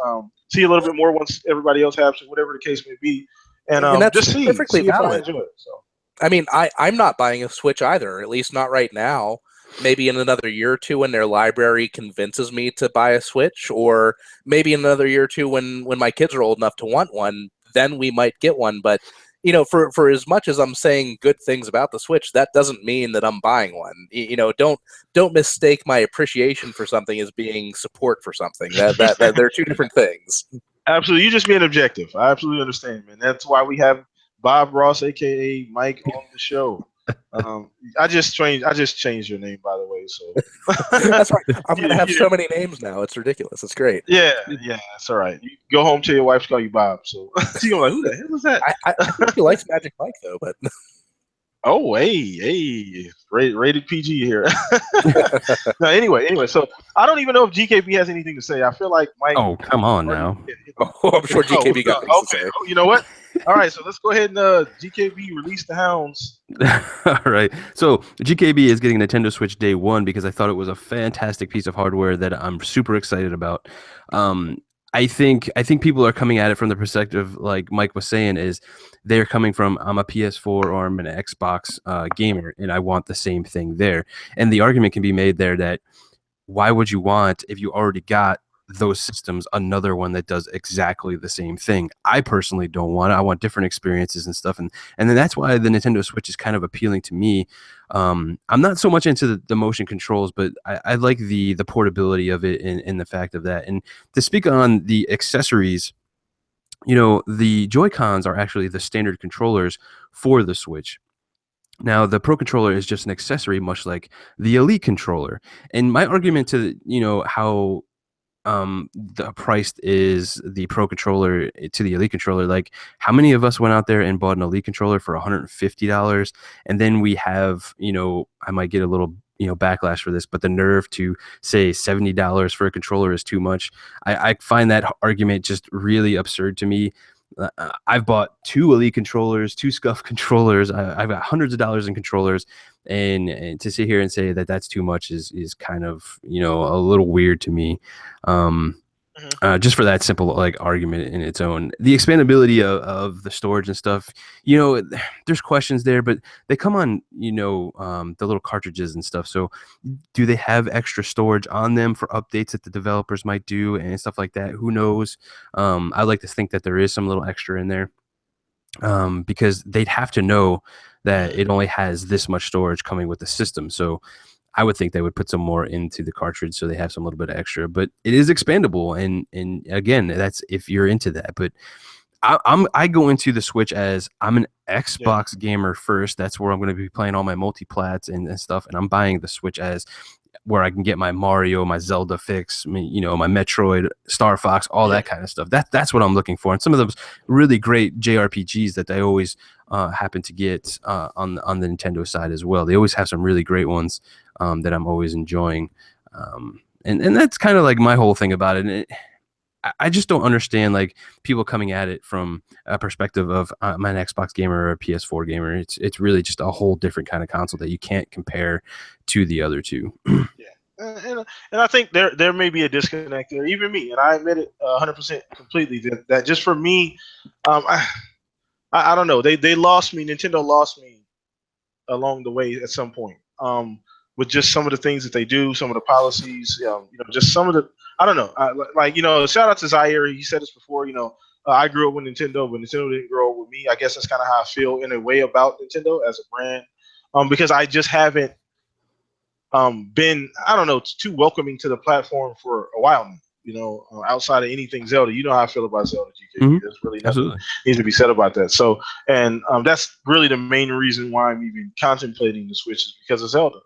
see a little bit more once everybody else has it, whatever the case may be, and that's just perfectly see if I valid. enjoy it. So. I mean, I'm not buying a Switch either, at least not right now. Maybe in another year or two when their library convinces me to buy a Switch, or maybe in another year or two when my kids are old enough to want one, then we might get one. But, you know, for as much as I'm saying good things about the Switch, that doesn't mean that I'm buying one. You know, don't mistake my appreciation for something as being support for something. That they're two different things. Absolutely, you just being objective. I absolutely understand, man. That's why we have Bob Ross, aka Mike, on the show. I just changed your name, by the way. So that's right. I'm gonna have so many names now. It's ridiculous. It's great. Yeah, that's all right. You go home till your wife's call you Bob. So you're like, who the hell is that? I think he likes Magic Mike though, but oh, hey, rated PG here. No, anyway. So I don't even know if GKB has anything to say. I feel like Mike. Oh, come on now. Oh, I'm sure GKB got things to say. Oh, you know what? All right, so let's go ahead and GKB release the hounds. All right. So GKB is getting Nintendo Switch day one because I thought it was a fantastic piece of hardware that I'm super excited about. I think people are coming at it from the perspective, like Mike was saying, is they're coming from, I'm a PS4 or I'm an Xbox gamer, and I want the same thing there. And the argument can be made there that why would you want, if you already got those systems, another one that does exactly the same thing? I personally don't want it. I want different experiences and stuff, and then that's why the Nintendo Switch is kind of appealing to me. I'm not so much into the motion controls, but I like the portability of it and the fact of that. And to speak on the accessories, you know, the Joy-Cons are actually the standard controllers for the Switch. Now, the Pro Controller is just an accessory, much like the Elite Controller. And my argument to, you know, how the price is the Pro Controller to the Elite Controller, like how many of us went out there and bought an Elite Controller for $150, and then we have, you know, I might get a little, you know, backlash for this, but the nerve to say $70 for a controller is too much. I find that argument just really absurd to me. I've bought two Elite controllers, two Scuff controllers. I've got hundreds of dollars in controllers, and to sit here and say that that's too much is kind of, you know, a little weird to me. Just for that simple like argument in its own. The expandability of the storage and stuff, you know, there's questions there, but they come on, you know, the little cartridges and stuff. So do they have extra storage on them for updates that the developers might do and stuff like that? Who knows? I like to think that there is some little extra in there, because they'd have to know that it only has this much storage coming with the system. So I would think they would put some more into the cartridge so they have some little bit of extra, but it is expandable. And again, that's if you're into that. But I go into the Switch as I'm an Xbox gamer first. That's where I'm going to be playing all my multiplats and stuff. And I'm buying the Switch as where I can get my Mario, my Zelda fix, you know, my Metroid, Star Fox, all that kind of stuff. That's what I'm looking for. And some of those really great JRPGs that they always happen to get on the Nintendo side as well. They always have some really great ones that I'm always enjoying. And that's kind of like my whole thing about it. And I just don't understand like people coming at it from a perspective of I'm an Xbox gamer or a PS4 gamer. It's really just a whole different kind of console that you can't compare to the other two. And I think there may be a disconnect there, even me, and I admit it 100% completely. That just for me, I don't know. They lost me. Nintendo lost me along the way at some point. With just some of the things that they do, some of the policies, you know, just some of the, I don't know. Like, you know, shout out to Zaire. He said this before, you know, I grew up with Nintendo, but Nintendo didn't grow up with me. I guess that's kind of how I feel in a way about Nintendo as a brand, because I just haven't been, I don't know, too welcoming to the platform for a while now. You know, outside of anything Zelda, you know how I feel about Zelda, GK. There's really nothing needs to be said about that. So, and that's really the main reason why I'm even contemplating the Switch is because of Zelda.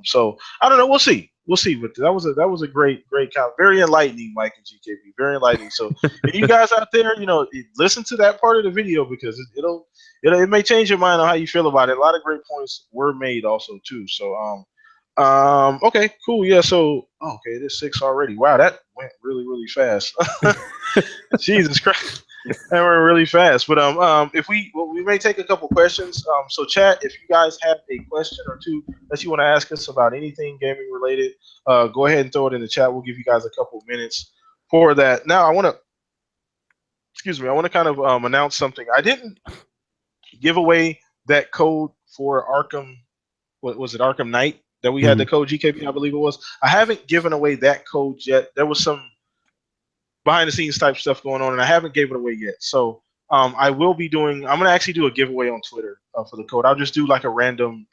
So I don't know. We'll see. But that was a great comment. Very enlightening, Mike and GKB. Very enlightening. So if you guys out there, you know, listen to that part of the video because it may change your mind on how you feel about it. A lot of great points were made also too. So okay, cool. Yeah. So it is 6 already. Wow, that went really, really fast. Jesus Christ. And we're really fast. But if we may take a couple questions. So chat, if you guys have a question or two that you want to ask us about anything gaming related, go ahead and throw it in the chat. We'll give you guys a couple minutes for that. Now I want to, excuse me, I want to kind of announce something. I didn't give away that code for Arkham. What was it, Arkham Knight? That we had the code GKB, I believe it was. I haven't given away that code yet. There was some behind the scenes type stuff going on, and I haven't gave it away yet. So I will be doing. I'm gonna actually do a giveaway on Twitter for the code. I'll just do like a random,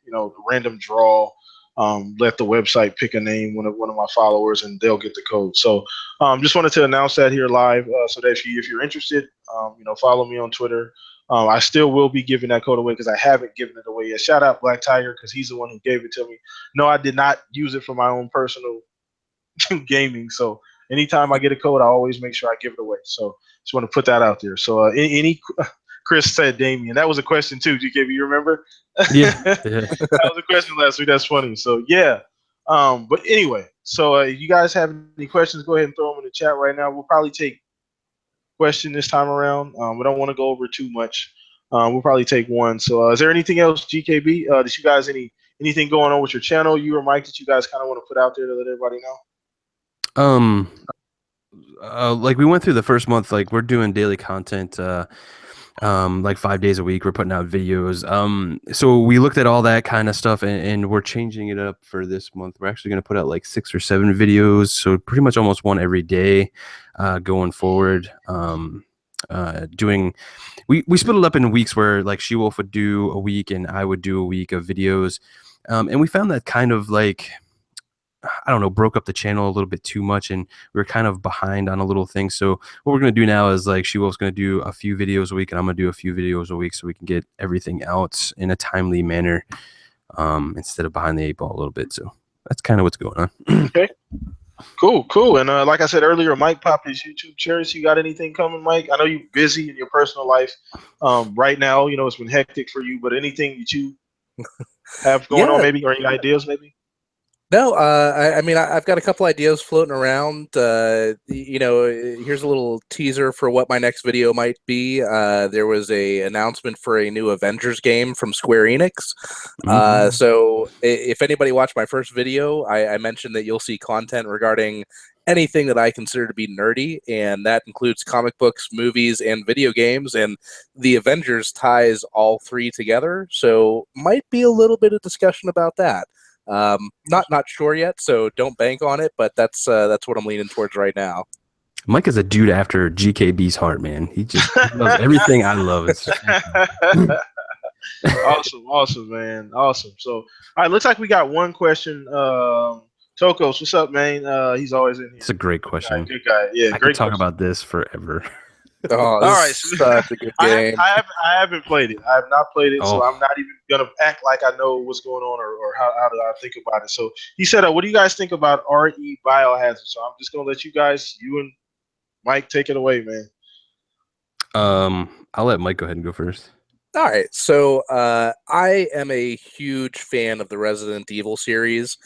random draw. Let the website pick a name, one of my followers, and they'll get the code. So just wanted to announce that here live, so that if you're interested, follow me on Twitter. I still will be giving that code away because I haven't given it away yet. Shout out Black Tiger because he's the one who gave it to me. No, I did not use it for my own personal gaming. So anytime I get a code, I always make sure I give it away. So just want to put that out there. So Chris said Damien. That was a question too, GKB. You remember? Yeah. That was a question last week. That's funny. So yeah. But anyway, so you guys have any questions? Go ahead and throw them in the chat right now. We'll probably take question this time around. We don't want to go over too much. We'll probably take one. So is there anything else, GKB? Did you guys anything going on with your channel, you or Mike, that you guys kind of want to put out there to let everybody know? Like we went through the first month, like we're doing daily content, like 5 days a week. We're putting out videos. So we looked at all that kind of stuff, and we're changing it up for this month. We're actually going to put out like 6 or 7 videos, so pretty much almost one every day, going forward. We split it up in weeks where like She-Wolf would do a week and I would do a week of videos, and we found that kind of like, I don't know, broke up the channel a little bit too much, and we were kind of behind on a little thing. So what we're going to do now is like She-Wolf's going to do a few videos a week, and I'm going to do a few videos a week so we can get everything out in a timely manner, instead of behind the 8 ball a little bit. So that's kind of what's going on. Okay. Cool. And like I said earlier, Mike popped his YouTube cherry. So you got anything coming, Mike? I know you're busy in your personal life right now. It's been hectic for you, but anything that you have going on, maybe, or any ideas, maybe? No, I mean, I've got a couple ideas floating around. Here's a little teaser for what my next video might be. There was a announcement for a new Avengers game from Square Enix. So if anybody watched my first video, I mentioned that you'll see content regarding anything that I consider to be nerdy, and that includes comic books, movies, and video games. And the Avengers ties all three together, so might be a little bit of discussion about that. Not sure yet, so don't bank on it, but that's what I'm leaning towards right now. Mike is a dude after GKB's heart, man. He loves everything I love. Awesome, man. Awesome. So, all right, looks like we got one question. Tokos, what's up, man? He's always in here. It's a great question. Good guy. Yeah, I great could talk about this forever. Oh, all right, such a good game. I haven't played it. I have not played it, so I'm not even gonna act like I know what's going on or how do I think about it. So he said, "What do you guys think about RE Biohazard?" So I'm just gonna let you and Mike take it away, man. I'll let Mike go ahead and go first. All right, so I am a huge fan of the Resident Evil series,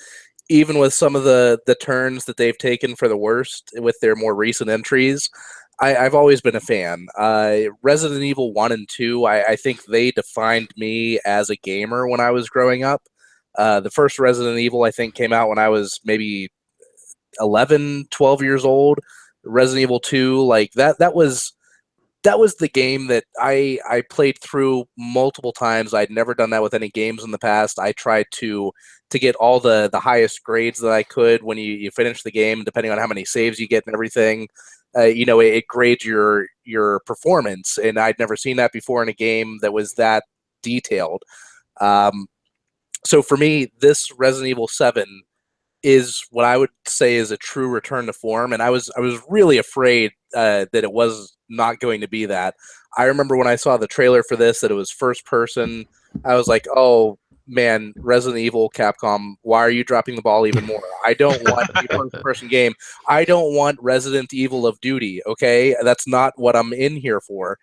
even with some of the turns that they've taken for the worst with their more recent entries. I've always been a fan. Resident Evil 1 and 2, I think they defined me as a gamer when I was growing up. The first Resident Evil, I think, came out when I was maybe 11, 12 years old. Resident Evil 2, like that was the game that I played through multiple times. I'd never done that with any games in the past. I tried to get all the highest grades that I could when you finish the game, depending on how many saves you get and everything. It grades your performance, and I'd never seen that before in a game that was that detailed. So for me, this Resident Evil 7 is what I would say is a true return to form, and I was really afraid that it was not going to be that. I remember when I saw the trailer for this that it was first person. I was like, oh man, Resident Evil, Capcom, why are you dropping the ball even more? I don't want a first-person game. I don't want Resident Evil of Duty, okay? That's not what I'm in here for.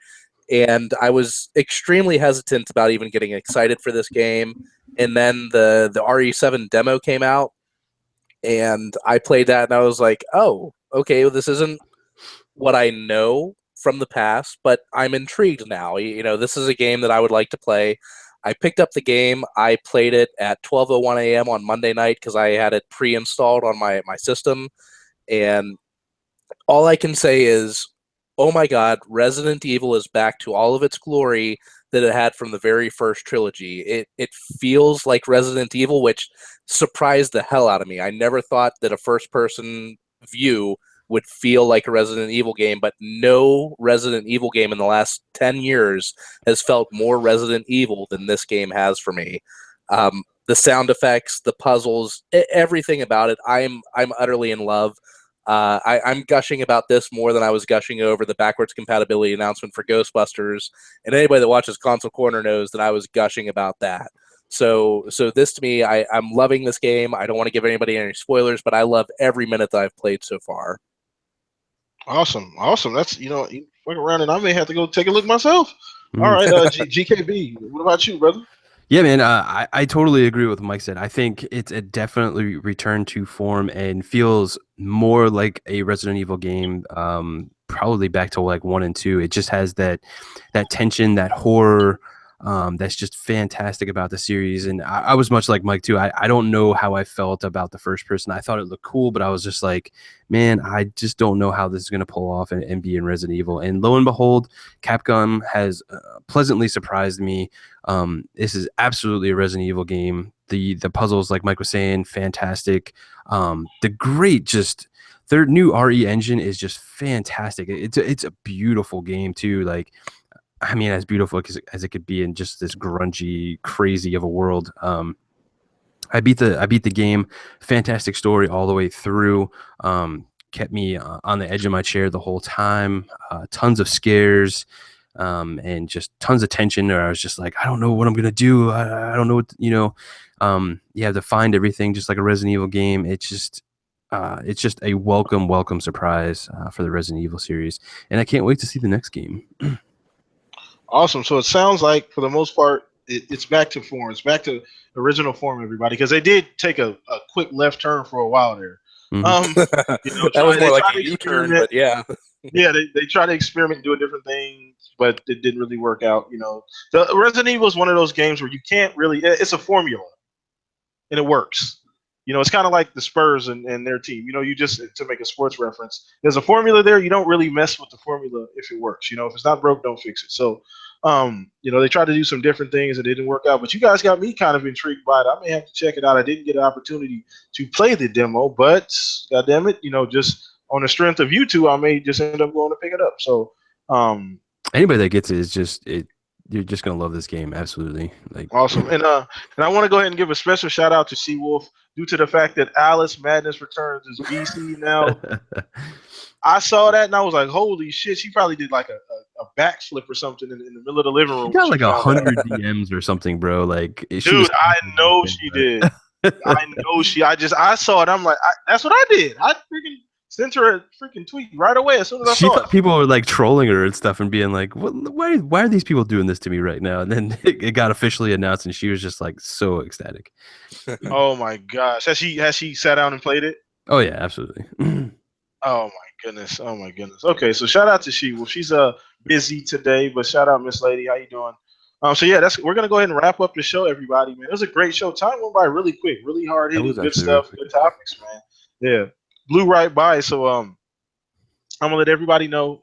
And I was extremely hesitant about even getting excited for this game. And then the RE7 demo came out, and I played that, and I was like, oh, okay, well, this isn't what I know from the past, but I'm intrigued now. This is a game that I would like to play. I picked up the game. I played it at 12:01 a.m. on Monday night because I had it pre-installed on my system. And all I can say is, oh my God, Resident Evil is back to all of its glory that it had from the very first trilogy. It feels like Resident Evil, which surprised the hell out of me. I never thought that a first-person view would feel like a Resident Evil game, but no Resident Evil game in the last 10 years has felt more Resident Evil than this game has for me. The sound effects, the puzzles, everything about it, I'm utterly in love. I'm gushing about this more than I was gushing over the backwards compatibility announcement for Ghostbusters, and anybody that watches Console Corner knows that I was gushing about that. So this to me, I'm loving this game. I don't want to give anybody any spoilers, but I love every minute that I've played so far. Awesome. That's, you fuck around and I may have to go take a look myself. All right, GKB, what about you, brother? Yeah, man, I totally agree with what Mike said. I think it's a definitely return to form and feels more like a Resident Evil game, probably back to like 1 and 2. It just has that tension, that horror, that's just fantastic about the series. And I was much like Mike too. I don't know how I felt about the first person. I thought it looked cool, but I was just like, man, I just don't know how this is going to pull off and be in Resident Evil. And lo and behold, Capcom has pleasantly surprised me. This is absolutely a Resident Evil game. The puzzles, like Mike was saying, fantastic. Their new RE engine is just fantastic. It's a beautiful game too. Like, I mean, as beautiful as it could be in just this grungy, crazy of a world. I beat the game. Fantastic story all the way through. Kept me on the edge of my chair the whole time. Tons of scares, and just tons of tension. Where I was just like, I don't know what I'm gonna do. I don't know what you have to find everything, just like a Resident Evil game. It's just a welcome surprise for the Resident Evil series, and I can't wait to see the next game. Awesome. So it sounds like, for the most part, it's back to form. It's back to original form, everybody, because they did take a quick left turn for a while there. Mm-hmm. That was more like a U-turn, but yeah. Yeah, they try to experiment and do different things, but it didn't really work out. The Resident Evil is one of those games where you can't really. It's a formula, and it works. It's kind of like the Spurs and their team. You just, to make a sports reference, there's a formula there. You don't really mess with the formula if it works. If it's not broke, don't fix it. So, they tried to do some different things and it didn't work out. But you guys got me kind of intrigued by it. I may have to check it out. I didn't get an opportunity to play the demo, but goddamn it, just on the strength of you two, I may just end up going to pick it up. So, anybody that gets it is just it. You're just gonna love this game, absolutely. Like, awesome. And I want to go ahead and give a special shout out to She-Wolf due to the fact that Alice Madness Returns is VC now. I saw that and I was like, holy shit! She probably did like a backflip or something in the middle of the living room. She got like 100 DMs or something, bro. Like, dude, I know she did. I know I saw it. I'm like, that's what I did. I freaking sent her a freaking tweet right away as soon as I saw it. People were like trolling her and stuff and being like, why are these people doing this to me right now? And then it got officially announced and she was just like so ecstatic. Oh my gosh. Has she sat down and played it? Oh yeah, absolutely. Oh my goodness. Okay, so shout out to She-Wolf. She's busy today, but shout out Miss Lady. How you doing? So yeah, we're gonna go ahead and wrap up the show, everybody, man. It was a great show. Time went by really quick, really hard hitting, good stuff, good topics, man. Yeah. Blew right by. So I'm gonna let everybody know.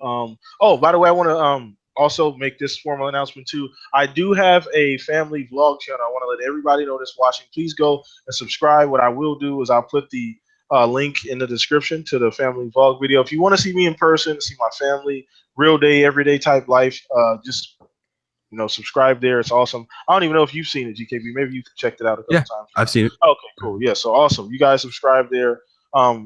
Oh, by the way, I want to also make this formal announcement too. I do have a family vlog channel. I want to let everybody know that's watching. Please go and subscribe. What I will do is I'll put the link in the description to the family vlog video. If you want to see me in person, see my family, real day, everyday type life, just subscribe there. It's awesome. I don't even know if you've seen it, GKB. Maybe you've checked it out a couple times. I've seen it. Okay, cool. Yeah, so awesome. You guys subscribe there.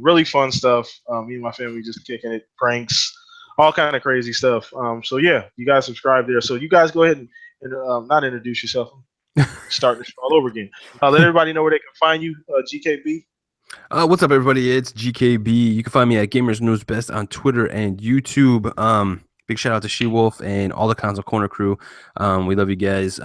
Really fun stuff. Me and my family just kicking it, pranks, all kind of crazy stuff. So yeah, you guys subscribe there. So you guys go ahead and not introduce yourself. Start this all over again. Let everybody know where they can find you, GKB. What's up, everybody? It's GKB. You can find me at Gamers Knows Best on Twitter and YouTube. Big shout out to She-Wolf and all the Console Corner crew. We love you guys.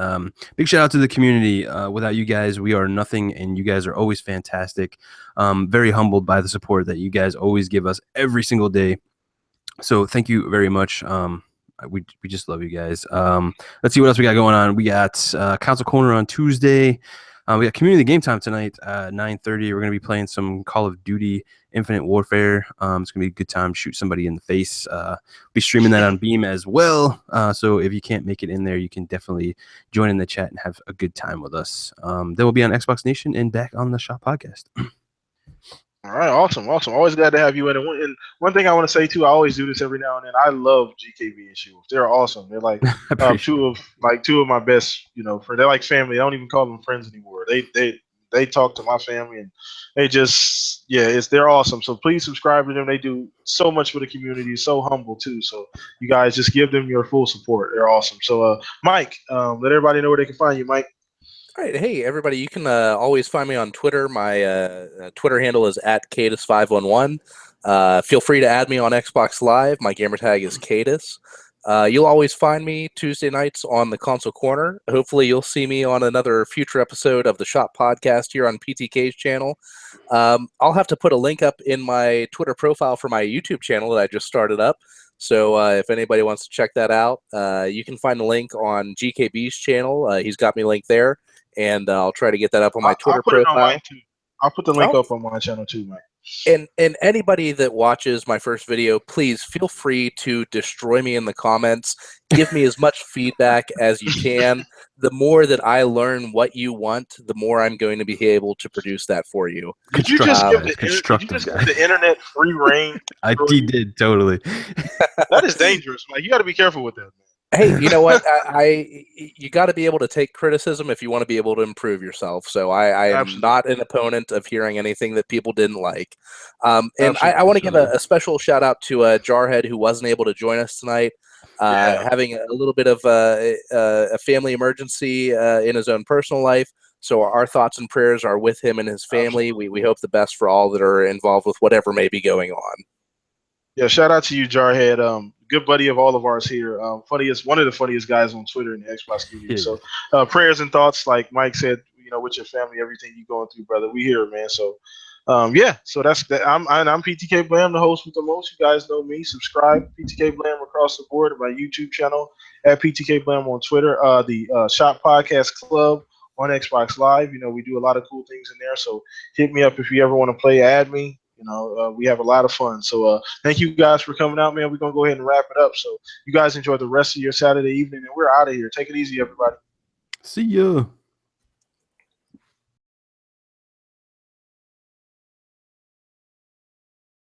Big shout out to the community. Without you guys, we are nothing, and you guys are always fantastic. Very humbled by the support that you guys always give us every single day. So thank you very much. We just love you guys. Let's see what else we got going on. We got Council Corner on Tuesday. We got Community Game Time tonight at 9:30. We're going to be playing some Call of Duty Infinite Warfare. It's going to be a good time to shoot somebody in the face. Be streaming that on Beam as well. So if you can't make it in there, you can definitely join in the chat and have a good time with us. Then we'll be on Xbox Nation and back on the Shop Podcast. All right, awesome. Always glad to have you in. And one thing I want to say too, I always do this every now and then. I love GKB and Shoes. They're awesome. They're like two of my best, friends. They're like family. I don't even call them friends anymore. They talk to my family, and they just they're awesome. So please subscribe to them. They do so much for the community. So humble too. So you guys just give them your full support. They're awesome. So Mike, let everybody know where they can find you, Mike. All right, hey everybody! You can always find me on Twitter. My Twitter handle is @Cadus511. Feel free to add me on Xbox Live. My gamertag is Cadus. You'll always find me Tuesday nights on the Console Corner. Hopefully, you'll see me on another future episode of the Shop Podcast here on PTK's channel. I'll have to put a link up in my Twitter profile for my YouTube channel that I just started up. So if anybody wants to check that out, you can find the link on GKB's channel. He's got me linked there. And I'll try to get that up on my Twitter profile. It on mine too. I'll put the link up on my channel too, Mike. And anybody that watches my first video, please feel free to destroy me in the comments. Give me as much feedback as you can. The more that I learn what you want, the more I'm going to be able to produce that for you. Did you just give the internet free reign? He did, totally. That is dangerous, Mike. You got to be careful with that, man. Hey, you know what? You got to be able to take criticism if you want to be able to improve yourself. So I am not an opponent of hearing anything that people didn't like. And I want to give a special shout out to Jarhead, who wasn't able to join us tonight, having a little bit of a family emergency in his own personal life. So our thoughts and prayers are with him and his family. We hope the best for all that are involved with whatever may be going on. Yeah, shout out to you, Jarhead. Good buddy of all of ours here. One of the funniest guys on Twitter in the Xbox community. So prayers and thoughts, like Mike said, with your family, everything you're going through, brother. We here, man. So so that's that. I'm PTK Blam, the host with the most. You guys know me. Subscribe, PTK Blam across the board. My YouTube channel at PTK Blam on Twitter. The Shop Podcast Club on Xbox Live. We do a lot of cool things in there. So hit me up if you ever want to play. Add me. We have a lot of fun. So thank you guys for coming out, man. We're going to go ahead and wrap it up. So you guys enjoy the rest of your Saturday evening, and we're out of here. Take it easy, everybody. See ya.